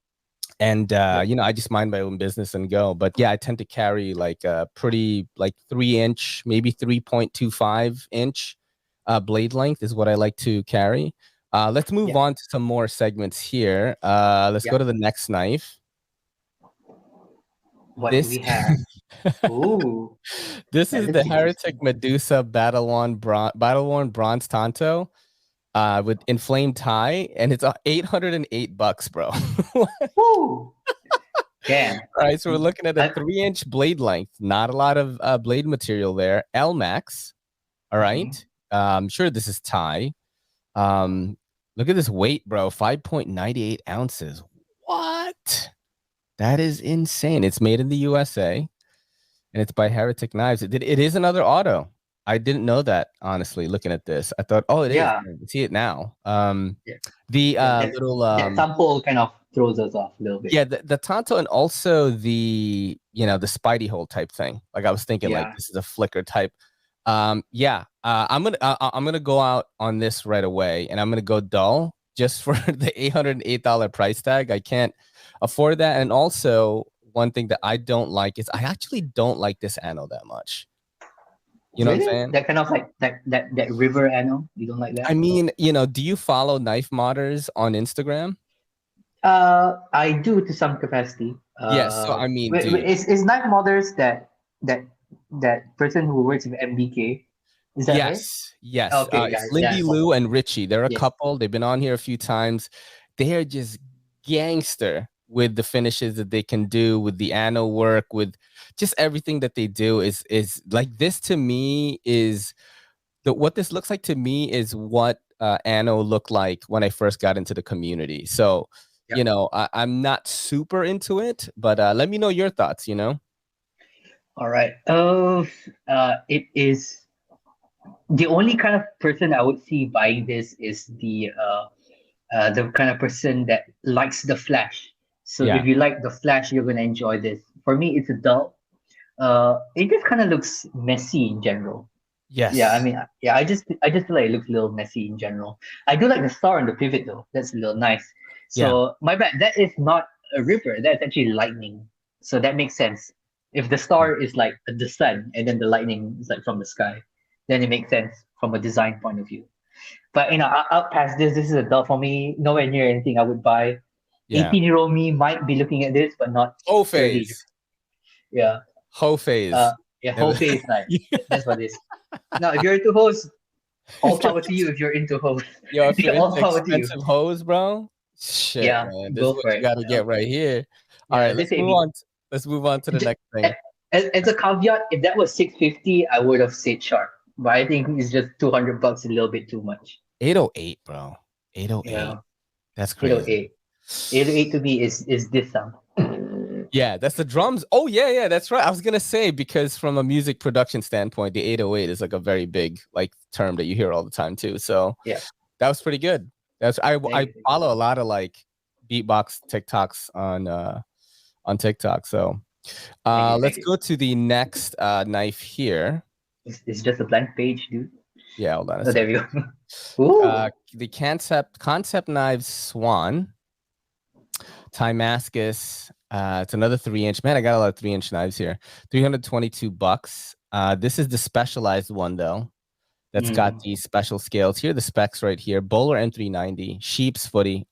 I just mind my own business and go. But yeah, I tend to carry like a pretty like 3-inch, maybe 3.25-inch blade length is what I like to carry. Let's move Yeah. on to some more segments here. Let's Yeah. go to the next knife. What do This we have? Ooh, this that is looks the Heretic interesting. Medusa Battle-worn bronze Tanto with inflamed tie, and it's $808, bro. Woo! Damn. All right, so we're looking at a I, 3-inch blade length, not a lot of blade material there. L Max. All right. mhm. I'm sure this is Thai. Look at this weight, bro. 5.98 ounces. What? That is insane. It's made in the USA and it's by Heretic Knives. It is another auto. I didn't know that, honestly, looking at this. I thought, oh, it is. Yeah. I see it now. Yeah. The Yeah. little That sample kind of throws us off a little bit. yeah, the Tonto, and also the Spidey hole type thing. Like I was thinking, like Yeah. this is a flicker type. Yeah, I'm gonna go out on this right away, and I'm gonna go dull just for the $808 price tag. I can't afford that, and also one thing that I don't like is I actually don't like this anno that much. You know what I'm Really? saying? That kind of like that river anno? You don't like I that? mean, do you follow knife modders on Instagram? I do to some capacity. Yes. So I mean, dude. Is Night Mothers that that person who works with MBK? Is that her? Yes, yes. Okay, yeah, It's yeah, I Lindy follow. Lou and Richie. They're a Yes. couple. They've been on here a few times. They are just gangster with the finishes that they can do, with the anno work, with just everything that they do is like this to me is what this looks like to me is what anno looked like when I first got into the community. So, Yeah. I'm not super into it, but let me know your thoughts. All right. It is the only kind of person I would see buying this is the kind of person that likes the flash. So if Yeah. you like the flash, you're gonna enjoy this. For me, it's a dull. It just kind of looks messy in general. Yeah, I Yes. mean, yeah, I just feel like it looks a little messy in general. I do like the star on the pivot though. That's a little nice. Yeah. So my bad. That is not a river. That's actually lightning. So that makes sense. If the star is like the sun and then the lightning is like from the sky, then it makes sense from a design point of view. But out past this, this is a dull for me. Nowhere near anything I would buy. Yeah. 18-year-old me might be looking at this, but not Whole 30. phase. Yeah. Whole Uh, phase. yeah, whole Never- face nice. That's what it is. Now, if you're into hoes, all power to you if you're into hoes. Yo, if you're All into power to you. expensive hoes, bro, shit, Yeah, man, this is go what for you it. got to get right here. All Yeah, right, they let's say move on. Let's move on to the j- next thing. as a caveat, if that was 650, I would have said sharp. But I think it's just $200 a little bit too much. 808, bro. 808. Yeah, That's crazy. 808. 808 to me is this sound. Yeah, that's the drums. Oh yeah, that's right. I was gonna say, because from a music production standpoint, the 808 is like a very big like term that you hear all the time too. So Yeah. that was pretty good. That's Thank I you. follow a lot of like beatbox TikToks on TikTok. So Thank you. Thank let's you. go to the next knife here. It's just a blank page, dude. Yeah, hold on a Oh, there sec. we go. Ooh. The concept knives Swan Timascus. It's another 3-inch. Man, I got a lot of 3-inch knives here. $322. This is the specialized one though. That's got Mm. these special scales. Here are the specs right here. Bowler M390, sheep's footy,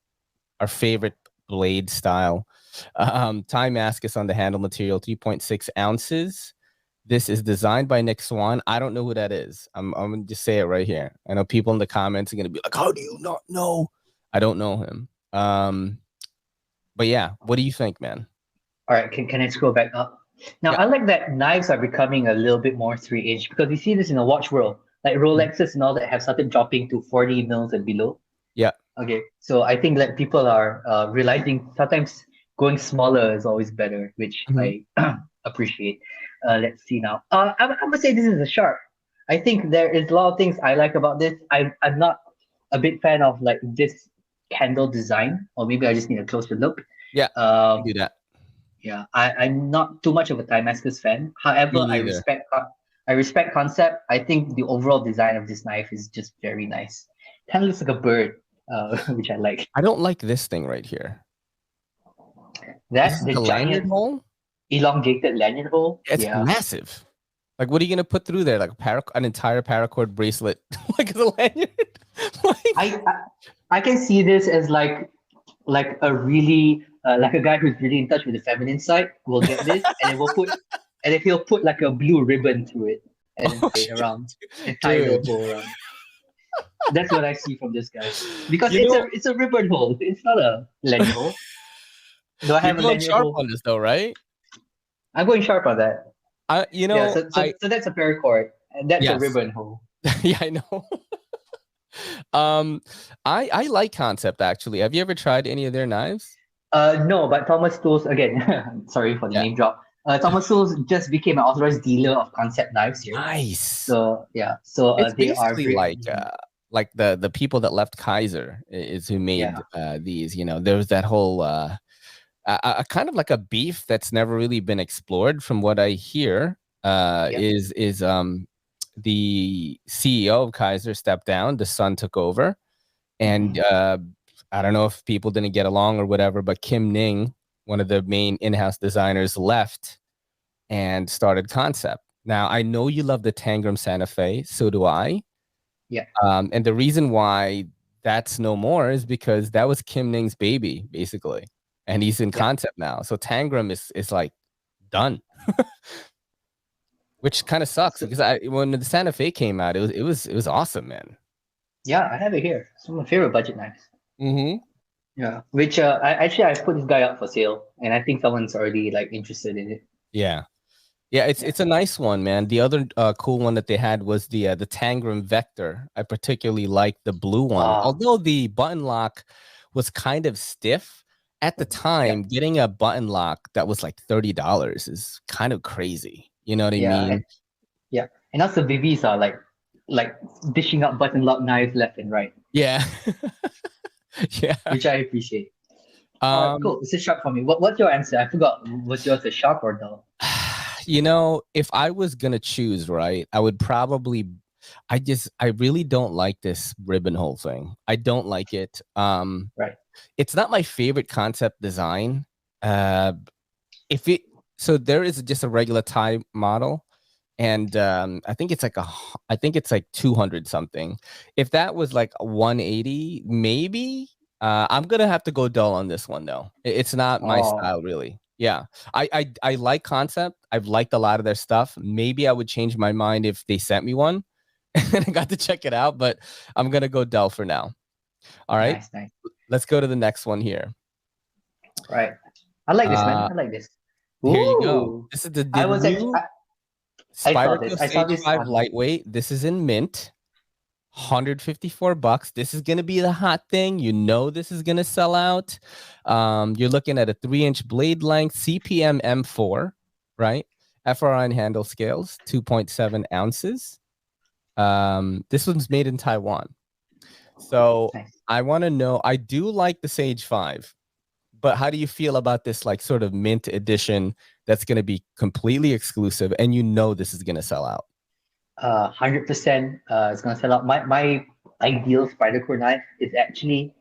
our favorite blade style. Timascus on the handle material, 3.6 ounces. This is designed by Nick Swan. I don't know who that is. I'm gonna just say it right here. I know people in the comments are gonna be like, "How do you not know?" I don't know him. But yeah, what do you think, man? All right. Can I scroll back up? Now, Yeah. I like that knives are becoming a little bit more 3-inch because we see this in the watch world. Like Rolexes and all that have started dropping to 40 mils and below. Yeah. Okay. So I think that people are realizing sometimes going smaller is always better, which Mhm. I appreciate. Let's see now. I would say this is a sharp. I think there is a lot of things I like about this. I'm not a big fan of like this handle design, or maybe I just need a closer look. Yeah. You Um, do that. yeah, I'm not too much of a Damascus fan. Me However, neither. I respect concept. I think the overall design of this knife is just very nice. Kind of looks like a bird, which I like. I don't like this thing right here. This That is the the lanyard giant hole. elongated lanyard hole. It's Yeah, massive. Like, what are you gonna put through there? Like an entire paracord bracelet, like the lanyard. Like, I, I I can see this as like a really like a guy who's really in touch with the feminine side will get this, and then he'll put like a blue ribbon through it and then oh tie it shit, around and tie a little dude. bow around. That's what I see from this guy. Because You know, it's a ribbon hole. It's not a lanyard hole. Do I you're have a going lanyard sharp hole? on this though, right? I'm going sharp on that. You Yeah, know, so that's a paracord, and that's a yes, ribbon hole. yeah, I know. I like Concept actually. Have you ever tried any of their knives? No, but Thomas Tools again. Sorry for the Yeah. name drop. Thomas Tools just became an authorized dealer of concept knives here. Nice. So yeah, so It's they are basically very like the people that left Kaiser is who made yeah these. You know, there was that whole a kind of like a beef that's never really been explored, from what I hear. yeah. Is the CEO of Kaiser stepped down, the son took over, and Mhm. I don't know if people didn't get along or whatever, but Kim Ning, one of the main in-house designers, left and started Concept. Now, I know you love the Tangram Santa Fe, so do I. Yeah, And the reason why that's no more is because that was Kim Ning's baby, basically, and he's in yeah. Concept now. So Tangram is like done, which kind of sucks So because when the Santa Fe came out, it was awesome, man. yeah, I have it here. It's one of my favorite budget knives. Mm-hmm. Yeah, which I put this guy up for sale, and I think someone's already like interested in it. Yeah. Yeah, it's Yeah. it's a nice one, man. The other cool one that they had was the Tangram Vector. I particularly like the blue one. Ah, Although the button lock was kind of stiff at the yeah, time, getting a button lock that was like $30 is kind of crazy. You know what I yeah, mean? yeah. And also BBs are like dishing out button lock knives left and right, Yeah. Yeah. which I appreciate. All right, Um, cool. It's a sharp for me. What's your answer? I forgot. Was yours a sharp or dull? if I was gonna choose, right, I would probably I really don't like this ribbon hole thing. I don't like it. Right. It's not my favorite concept design. Uh, if it so there is just a regular tie model, and I think it's like 200 something. If that was like 180, maybe. I'm gonna have to go dull on this one though. It's not my Oh, style really. Yeah, I like concept. I've liked a lot of their stuff. Maybe I would change my mind if they sent me one and I got to check it out. But I'm gonna go dull for now. All right, nice, nice. let's go to the next one here. Right. I like this, man. Uh, I like this. Here you go. Ooh. This is the I was actually new I saw Spyder this. I Ghost saw this H5 on lightweight. This is in mint. $154. This is going to be the hot thing. You know this is going to sell out. You're looking at a 3-inch blade length, CPM M4, right? FRI handle scales, 2.7 ounces. This one's made in Taiwan. So Nice. I want to know, I do like the Sage 5, but how do you feel about this like sort of mint edition that's going to be completely exclusive and you know this is going to sell out? 100% it's gonna sell out. My ideal Spyderco knife is actually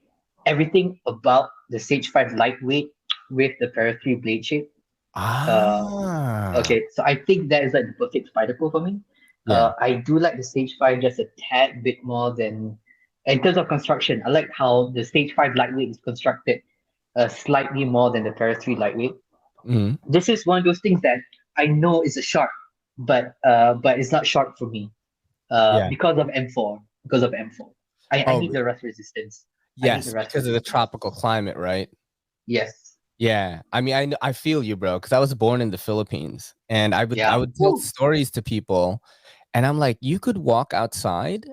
everything about the Sage 5 lightweight with the Para 3 blade shape. Uh, Ah, okay, so I think that is like the perfect Spyderco for me. yeah. I do like the Sage 5 just a tad bit more than in terms of construction. I like how the Sage 5 lightweight is constructed slightly more than the Para 3 lightweight. Mhm. This is one of those things that I know is a short, but it's not short for me Yeah. because of M4. Because of M4, I Oh, need the rust resistance. I need the yes, rust because of the resistance. tropical climate, right? Yes. Yeah. I mean, I feel you, bro, because I was born in the Philippines and I Yeah. would tell Woo. stories to people and I'm like, you could walk outside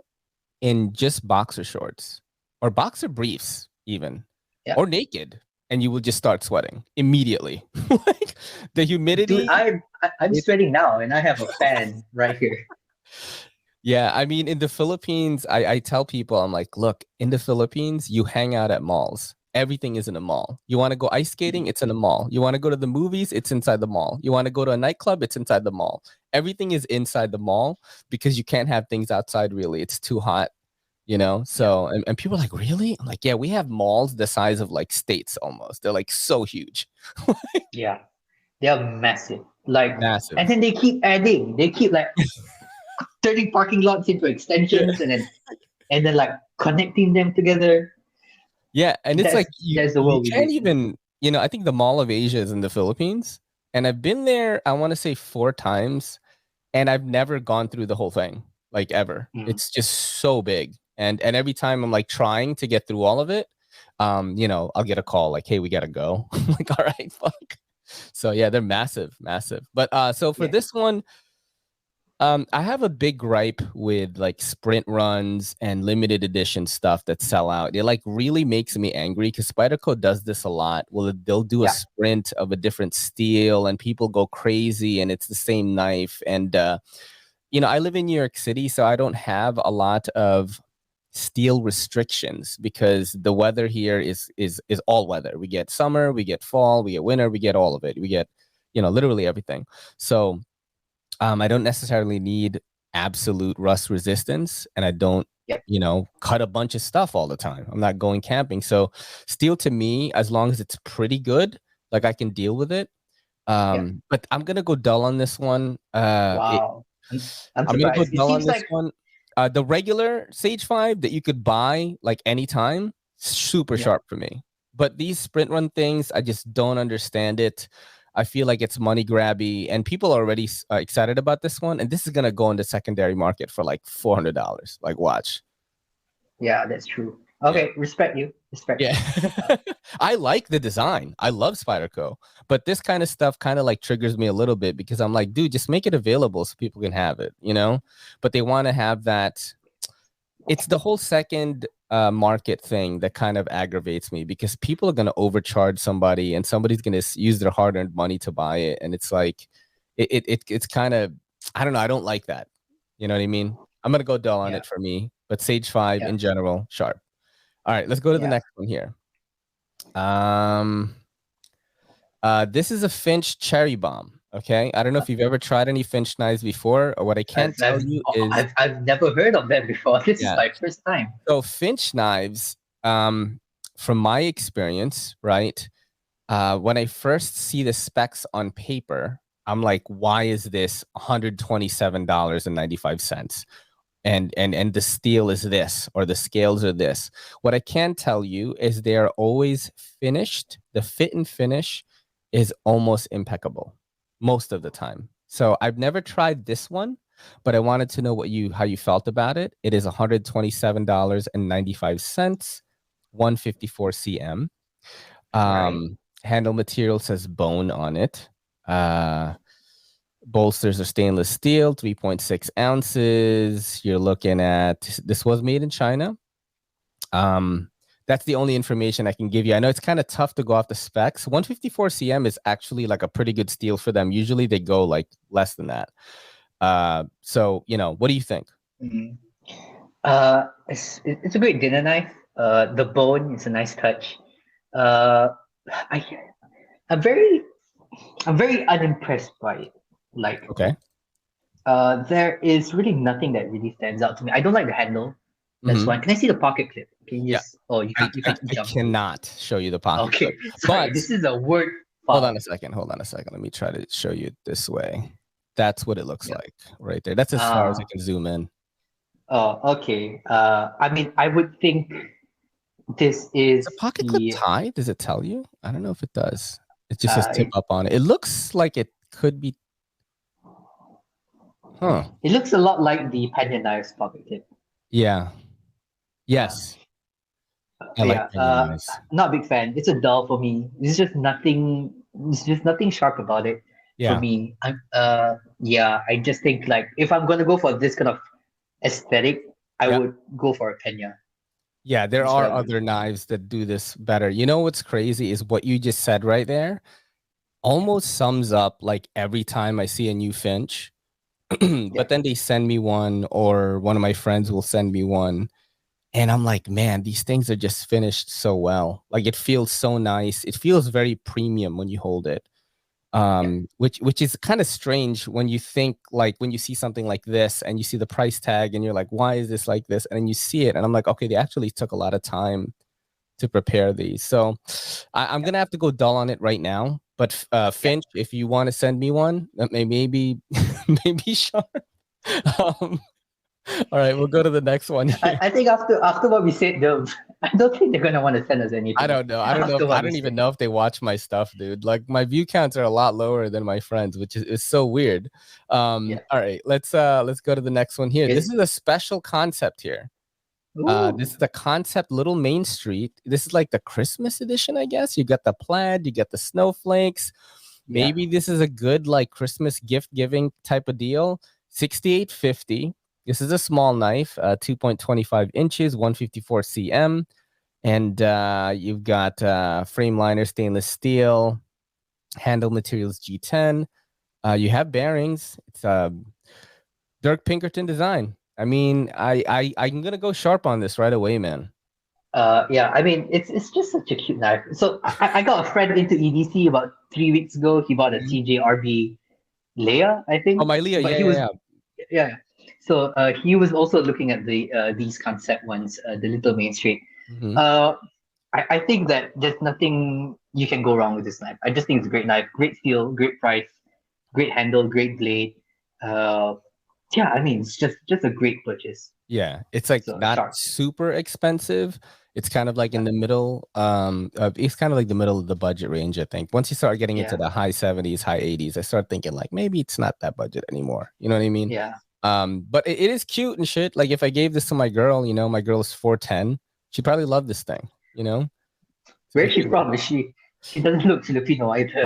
in just boxer shorts or boxer briefs even Yeah. or naked and you will just start sweating immediately. Like the Dude, humidity, I'm it's sweating now, and I have a fan right here. yeah, I mean, in the Philippines, I tell people, I'm like, look, in the Philippines, you hang out at malls. Everything is in a mall. You want to go ice skating? It's in a mall. You want to go to the movies? It's inside the mall. You want to go to a nightclub? It's inside the mall. Everything is inside the mall because you can't have things outside really. It's too hot, you know? Yeah. So, and people are like, really? I'm like, yeah, we have malls the size of like states almost. They're like so huge. Yeah. They are massive. Like, and Massive. then they keep adding. They keep like turning parking lots into Yeah. extensions, and then like connecting them together. Yeah, and it's like That's the you world we can't live in. even, you know, I think the Mall of Asia is in the Philippines, and I've been there, I want to say 4 times, and I've never gone through the whole thing, like ever. Mm. It's just so big. And every time I'm like trying to get through all of it, you know, I'll get a call like, hey, we gotta go. I'm like, all right, fuck. So yeah, they're massive, massive. But so for Yeah. this one, I have a big gripe with like sprint runs and limited edition stuff that sell out. It like really makes me angry because Spyderco does this a lot. Well, they'll do a Yeah. sprint of a different steel and people go crazy and it's the same knife. And you know, I live in New York City, so I don't have a lot of steel restrictions because the weather here is all weather. We get summer, we get fall, we get winter, we get all of it. We get, you know, literally everything. So I don't necessarily need absolute rust resistance, and I don't, Yeah. you know, cut a bunch of stuff all the time. I'm not going camping. So steel to me, as long as it's pretty good, like I can deal with it. Yeah. But I'm gonna go dull on this one. Wow. I'm I'm gonna go surprised. It dull on seems this like one. The regular Sage 5 that you could buy like anytime, super yeah. sharp for me. But these sprint run things, I just don't understand it. I feel like it's money grabby, and people are already excited about this one. And this is gonna go in the secondary market for like $400. Like, watch. Yeah, that's true. Yeah. Okay, respect you. Respect Yeah. you. I like the design. I love Spyderco. But this kind of stuff kind of like triggers me a little bit because I'm like, dude, just make it available so people can have it, you know? But they want to have that. It's the whole second market thing that kind of aggravates me because people are going to overcharge somebody and somebody's going to use their hard-earned money to buy it. And it's like, it's kind of, I don't know. I don't like that. You know what I mean? I'm going to go dull on Yeah. it for me, but Sage 5 Yeah. in general, sharp. All right, let's go to the Yeah. next one here. Um, this is a Finch cherry bomb. Okay, I don't know if you've ever tried any Finch knives before, or what I can I've, tell I've, you is, I've never heard of that before. This is yeah. my first time. So Finch knives, from my experience, right? When I first see the specs on paper, I'm like, why is this $127.95? And the steel is this or the scales are this. What I can tell you is they're always finished. The fit and finish is almost impeccable most of the time. So I've never tried this one, but I wanted to know how you felt about it. It is $127.95, 154 cm. Right. Handle material says bone on it. Uh Bolsters are stainless steel, 3.6 ounces. You're looking at, this was made in China. That's the only information I can give you. I know it's kind of tough to go off the specs. 154 cm is actually like a pretty good steel for them. Usually they go like less than that. So, you know, what do you think? Mhm. It's a great dinner knife. The bone is a nice touch. Uh, I I'm very I'm very unimpressed by it. Like, Okay. there is really nothing that really stands out to me. I don't like the handle. That's Mm-hmm. one. Can I see the pocket clip? Can you Yeah. just? Oh, you I, can't. You I, can't I jump to it. cannot show you the pocket Okay, clip, sorry. but This is a word hold on file. a second. Hold on a second. Let me try to show you this way. That's what it looks Yeah. like right there. That's as far as I can zoom in. Oh, okay. I mean, I would think this Is the is pocket clip the. tied? Does it tell you? I don't know if it does. It just says Uh, tip it, up on it. It looks like it could be. Huh. it looks a lot like the Panya knife's pocket clip. Yeah. Yeah. Yes. I like Yeah. Penang knives. Not a big fan. It's a dull for me. There's just nothing. There's just nothing sharp about it for Yeah. me. Yeah. I just think like if I'm gonna go for this kind of aesthetic, I Yeah. would go for a Penya. Yeah. There That's what are I would other do. knives that do this better. You know what's crazy is what you just said right there almost sums up like every time I see a new Finch. Yeah. But then they send me one, or one of my friends will send me one. And I'm like, man, these things are just finished so well. Like it feels so nice. It feels very premium when you hold it. Yeah. Which is kind of strange when you think like when you see something like this and you see the price tag and you're like, why is this like this? And then you see it and I'm like, okay, they actually took a lot of time to prepare these. So I'm Yeah. gonna have to go dull on it right now. But Yeah. Finch, if you want to send me one, maybe maybe sure. Um, all right, we'll go to the next one here. I think after what we said, though, I don't think they're gonna want to send us I anything don't know. I don't know. after I what we don't even said. know if they watch my stuff, dude. Like my view counts are a lot lower than my friends, which is so weird. Yeah. All right, let's go to the next one here. This It, is a special concept here. This ooh. is the concept Little Main Street. This is like the Christmas edition, I guess. You got the plaid, you get the snowflakes. Yeah. Maybe this is a good like Christmas gift giving type of deal. 68.50. This is a small knife, 2.25 inches, 154 cm. And you've got frame liner, stainless steel, handle materials G10. You have bearings. It's Dirk Pinkerton design. I mean, I'm gonna go sharp on this right away, man. Yeah, I mean, it's just such a cute knife. So I got a friend into EDC about 3 weeks ago. He bought a Mhm. CJRB Leia, I Oh, think, my Leah, but yeah, he was yeah, yeah. So he was also looking at these concept ones, the Little Main Street. yeah. Hmm. Uh, I think that there's nothing you can go wrong with this knife. I just think it's a great knife, great steel, great price, great handle, great blade. Uh, yeah, I mean, it's just a great purchase. Yeah, it's like So not sharp. super expensive. It's kind of like Yeah, in the middle. It's kind of like the middle of the budget range, I think. Once you start getting into yeah, the high 70s, high 80s, I start thinking like maybe it's not that budget anymore. You know what I mean? yeah. But it is cute and shit. Like if I gave this to my girl, you know, my girl is 4'10", she'd probably love this thing, you know? It's a Where's good she thing. from? Is she? She doesn't look Filipino either.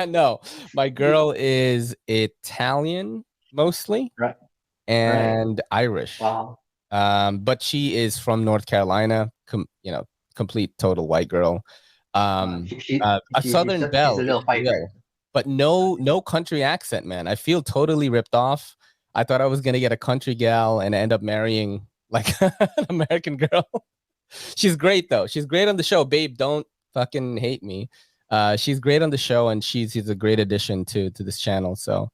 No, my girl is Italian mostly Right, right. and Irish. Wow. But she is from North Carolina, you know, complete total white girl. A Southern She's belle, a if little you fighter. will, but no country accent, man. I feel totally ripped off. I thought I was gonna get a country gal and end up marrying like an American girl. She's great though. She's great on the show, babe. Don't fucking hate me. She's great on the show, and she's a great addition to this channel. So,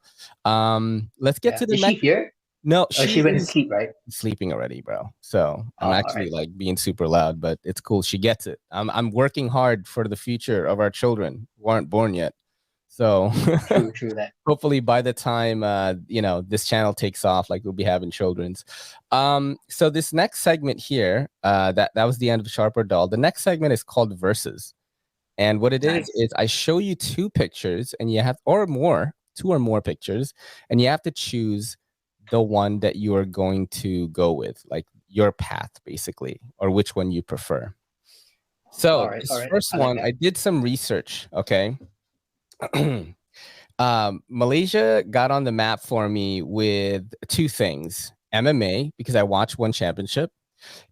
let's get Yeah. to the Is she next. here? No, Oh, she she went to is sleep, right? sleeping already, bro. So Oh, I'm all actually right. like being super loud, but it's cool. She gets it. I'm working hard for the future of our children who aren't born yet. So True that. hopefully by the time you know this channel takes off, like we'll be having children's. So this next segment here, that was the end of Sharp or Dull. The next segment is called Versus. And what it Nice. is I show you two pictures and you have or more, two or more pictures, and you have to choose the one that you are going to go with, like your path basically, or which one you prefer. So All this right. first I like one, I that. did some research, okay? Malaysia got on the map for me with two things: MMA, because I watched one championship,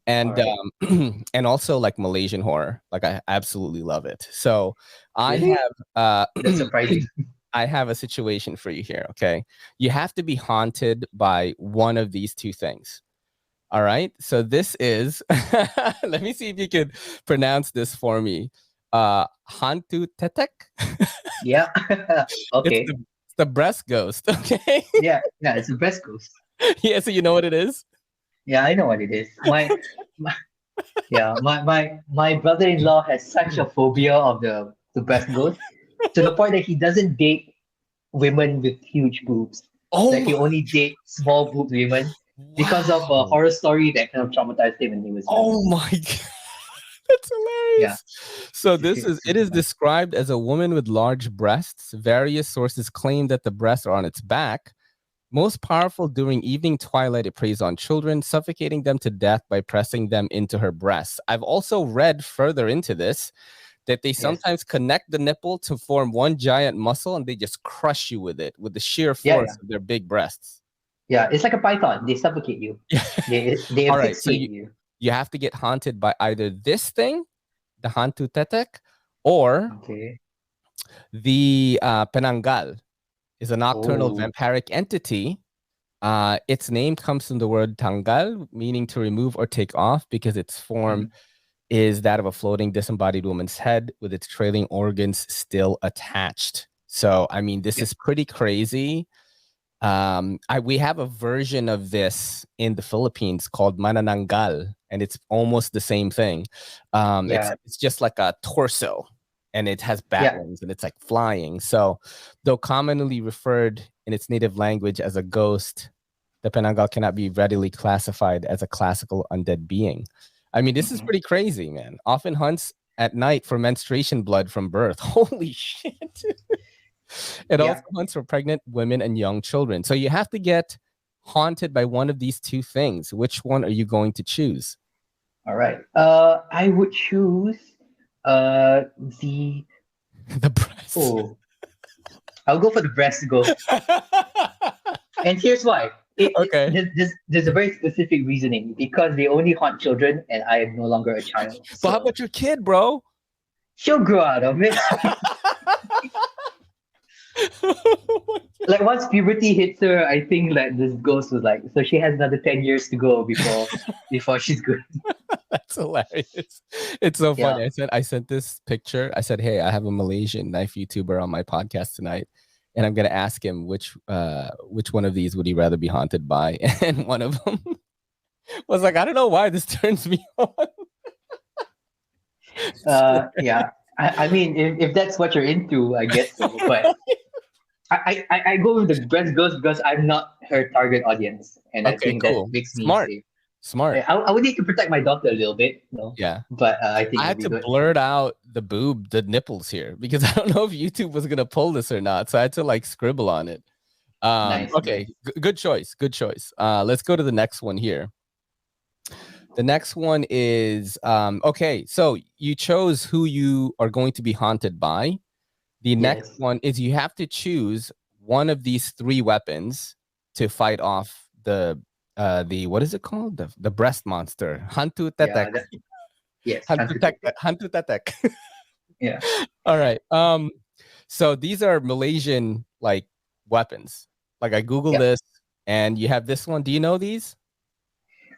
and All right. and also like Malaysian horror. Like I absolutely love it. So I Really? have That's surprising. I have a situation for you here. Okay, you have to be haunted by one of these two things. All right. So this is let me see if you could pronounce this for me. Hantu tetek. Yeah. It's Okay. the breast ghost. Okay. Yeah. Yeah. It's the best ghost. Yeah, so you know what it is? Yeah, I know what it is. My yeah, my brother-in-law has such a phobia of the best ghost to the point that he doesn't date women with huge boobs. Oh Like he my, only dates small boobed women because of a wow. horror story that kind of traumatized him when he was young. Oh my god. That's Yeah. hilarious. So this is It's it super is fun. described as a woman with large breasts. Various sources claim that the breasts are on its back. Most powerful during evening twilight, it preys on children, suffocating them to death by pressing them into her breasts. I've also read further into this that they Yes. sometimes connect the nipple to form one giant muscle and they just crush you with it with the sheer Yeah, yeah. force of their big breasts. Yeah. It's like a python. They suffocate you. They All right. So asphyxiate you. you have to get haunted by either this thing, the Hantu Tetek, or Okay. the Penanggal is a nocturnal Oh. vampiric entity. Its name comes from the word tanggal, meaning to remove or take off, because its form Mhm. is that of a floating disembodied woman's head with its trailing organs still attached. So, I mean, this Yeah. is pretty crazy. We have a version of this in the Philippines called manananggal, and it's almost the same thing. Yeah. Except it's just like a torso, and it has bat Yeah. wings, and it's like flying. So, though commonly referred in its native language as a ghost, the penanggal cannot be readily classified as a classical undead being. I mean, this is Mhm. pretty crazy, man. Often hunts at night for menstruation blood from birth. Holy shit. It also Yeah. hunts for pregnant women and young children. So you have to get haunted by one of these two things. Which one are you going to choose? All right. I would choose the The breast. oh, I'll go for the breast ghost. And here's why. Okay. There's a very specific reasoning because they only haunt children, and I am no longer a child. But how So about your kid, bro? she'll grow out of it. Like once puberty hits her, I think that this ghost was like, so she has another 10 years to go before she's good. That's hilarious. It's so Yeah. funny. I sent this picture. I said, "Hey, I have a Malaysian knife YouTuber on my podcast tonight, and I'm gonna ask him which one of these would he rather be haunted by." And one of them was like, "I don't know why this turns me on." Yeah. I mean, if that's what you're into, I guess so. But I go with the breast ghost because I'm not her target audience, and I Okay, think that cool. makes me Smart. safe. Smart. I would need to protect my daughter a little bit, no, Yeah. but I think I it'll had be to good. blurt out the nipples here because I don't know if YouTube was gonna pull this or not. So I had to like scribble on it. Nice, Okay, nice. good choice. Good choice. Let's go to the next one here. The next one is okay, so you chose who you are going to be haunted by. The next Yes. one is you have to choose one of these three weapons to fight off the what is it called? The breast monster. Hantu tetek. Yeah. Yes. Hantu tek Antithetic. hantu tetek. Yeah. All right. So these are Malaysian like weapons. Like I Googled Yep. this and you have this one. Do you know these?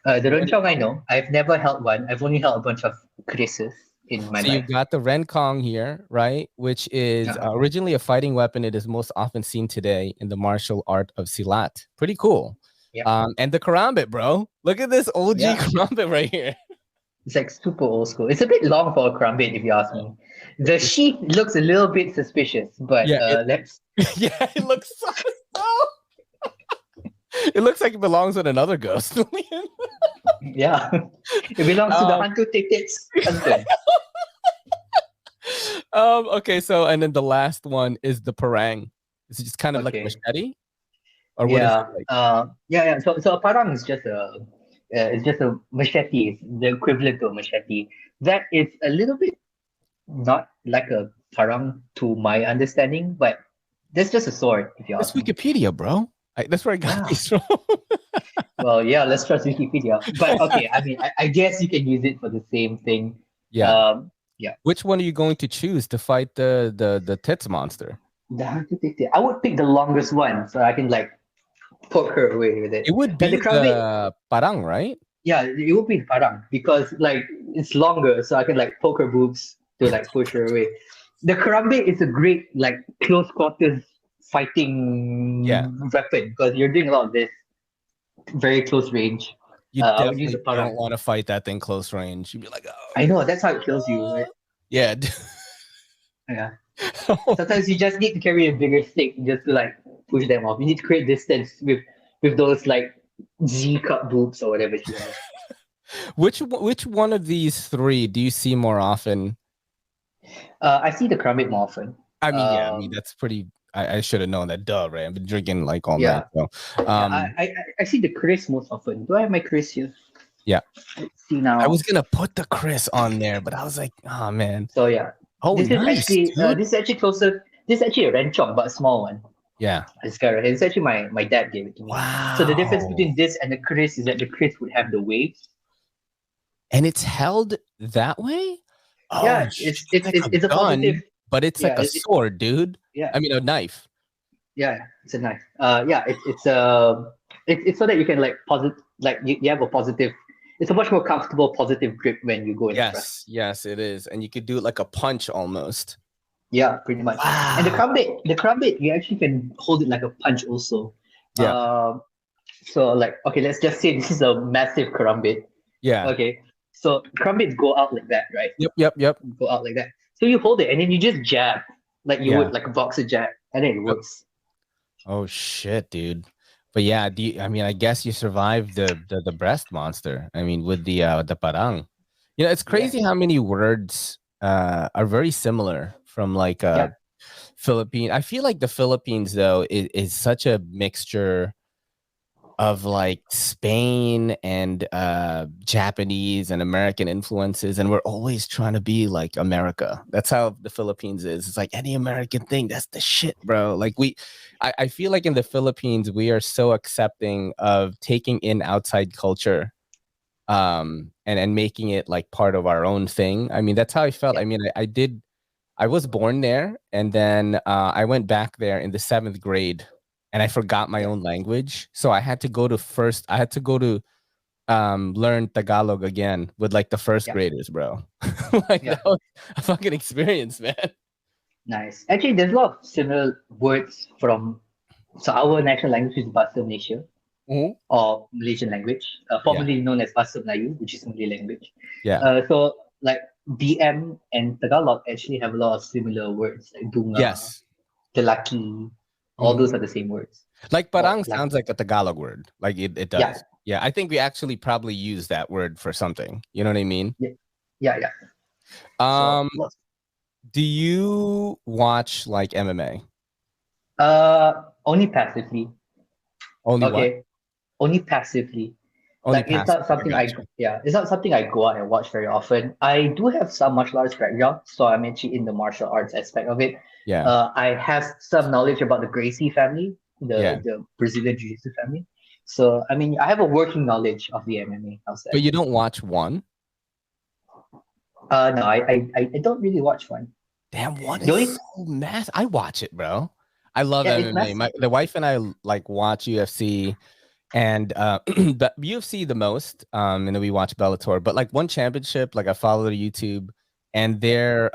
The Renchong I know. I've never held one. I've only held a bunch of krises in my So you've life. got the Renkong here, right? Which is Uh-huh. originally a fighting weapon. It is most often seen today in the martial art of Silat. Pretty cool. Yep. And the karambit, bro. Look at this OG Yeah. karambit right here. It's like super old school. It's a bit long for a crumbit, if you ask me. The sheath looks a little bit suspicious, but Yeah, let's. yeah, it looks so it looks like it belongs with another ghost. Yeah. It belongs to the um, Hantu Tickets husband. okay, so and then the last one is the parang. Is it just kind of like a Okay. machete? Or what is it Yeah. like? Yeah. So a parang is just a machete. It's the equivalent to a machete. That is a little bit not like a parang to my understanding, but That's just a sword, if you That's ask me. Wikipedia, bro. That's where I got Ah, these from. well, yeah, let's trust Wikipedia. But okay, I mean, I guess you can use it for the same thing. Yeah. Yeah. Which one are you going to choose to fight the tits monster? I would pick the longest one so I can like poke her away with it. It would But the be karambit, the parang, right? yeah, it would be parang because like it's longer, so I can like poke her boobs to like push her away. The karambit is a great like close quarters Yeah. fighting weapon because you're doing a lot of this very close range. You I would use the definitely don't parang. want to fight that thing close range. You'd be like, I know that's how it kills you, right? yeah. Yeah. Sometimes you just need to carry a bigger stick just to like push them off. You need to create distance with those like Z cup boobs or whatever she has. Which one of these three do you see more often? I see the karambit more often. I mean, yeah, I mean Um, that's pretty. I should have known that. Duh, right? I've been drinking like all night. yeah, So, yeah. um, I see the Chris most often. Do I have my Chris here? yeah, Let's see I now. was gonna put the Chris on there, but I was like, oh man. So yeah, Oh, nice, dude. this is actually closer. This is actually a Renchong, but a small one. Yeah. This guy right here. It's actually my dad gave it to me. So the difference Wow. between this and the Chris is that the Chris would have the waves. And it's held that way. Oh, Yeah, shit, it's like a it's a positive. gun, but it's like Yeah, a sword, dude. yeah, I mean, a knife. yeah. It's a knife. Yeah, it's so that you can like you have a positive. It's a much more comfortable positive grip when you go in front. Yes, it is, and you could do it like a punch almost. Yeah, pretty much. And Wow. the karambit, you actually can hold it like a punch also. Yeah, So like, okay, let's just say this is a massive karambit. yeah. Okay, so karambits go out like that, right? Yep. Go out like that. So you hold it and then you just jab, like you Yeah. would like a boxer jab, and then it Yep. works. Oh shit, dude. But yeah, I mean, I guess you survived the breast monster. I mean, with the parang. You know, it's crazy Yes. how many words are very similar from like Yeah. Philippine. I feel like the Philippines though is such a mixture of like Spain and Japanese and American influences, and we're always trying to be like America. That's how the Philippines is. It's like any American thing, that's the shit, bro. Like I feel like in the Philippines we are so accepting of taking in outside culture and making it like part of our own thing. I mean, that's how I felt. Yeah. I mean, I was born there, and then I went back there in the 7th grade, and I forgot my Yeah. own language. So I had to go to learn Tagalog again with like the first Yeah. graders, bro. Like Yeah. that was a fucking experience, man. Nice. Actually, there's a lot of similar words from. So our national language is Bahasa Malaysia Mhm. or Malaysian language, Yeah, formerly known as Bahasa Melayu, which is Malay language. yeah, So like BM and Tagalog actually have a lot of similar words like bunga, yes. lelaki, all Mhm. those are the same words. Like Or parang like sounds like a Tagalog word. Like it yeah, does. Yeah, I think we actually probably use that word for something. You know what I mean? yeah, yeah. So Um, lots. do you watch like MMA? Only passively. Only what? Okay, only passively. Only Like it's passive. not I something got you. it's not something I go out and watch very often. I do have some martial arts background, so I'm actually in the martial arts aspect of it. Yeah, I have some knowledge about the Gracie family, yeah. the Brazilian Jiu-Jitsu family. So I mean, I have a working knowledge of the MMA. I'll say. But you don't watch one? No, I don't really watch one. Damn, one The is only so mass. I watch it, bro. I love yeah, it's MMA. massive. The wife and I like watch UFC and but UFC the most. And then we watch Bellator. But like one championship, like I follow the YouTube, and their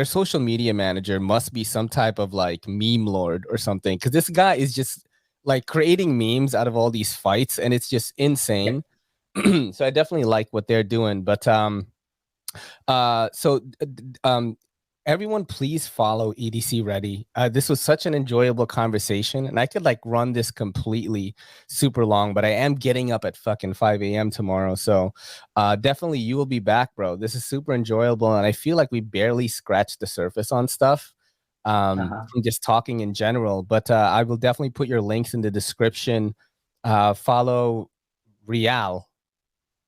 social media manager must be some type of like meme lord or something. Cause this guy is just like creating memes out of all these fights, and it's just Yeah. insane. So I definitely like what they're doing. But so everyone please follow EDC Ready. This was such an enjoyable conversation, and I could like run this completely super long, but I am getting up at fucking 5 a.m. tomorrow. So definitely you will be back, bro. This is super enjoyable, and I feel like we barely scratched the surface on stuff Uh-huh. from just talking in general. But I will definitely put your links in the description. Follow Real.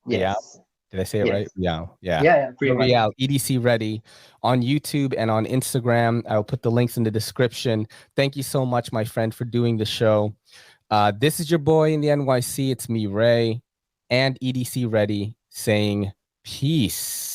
Real. Yes. Did I say it Yes. right? Yeah. Yeah. Yeah, pretty much. Real EDC Ready on YouTube and on Instagram. I'll put the links in the description. Thank you so much, my friend, for doing the show. This is your boy in the NYC. It's me, Ray, and EDC Ready saying peace.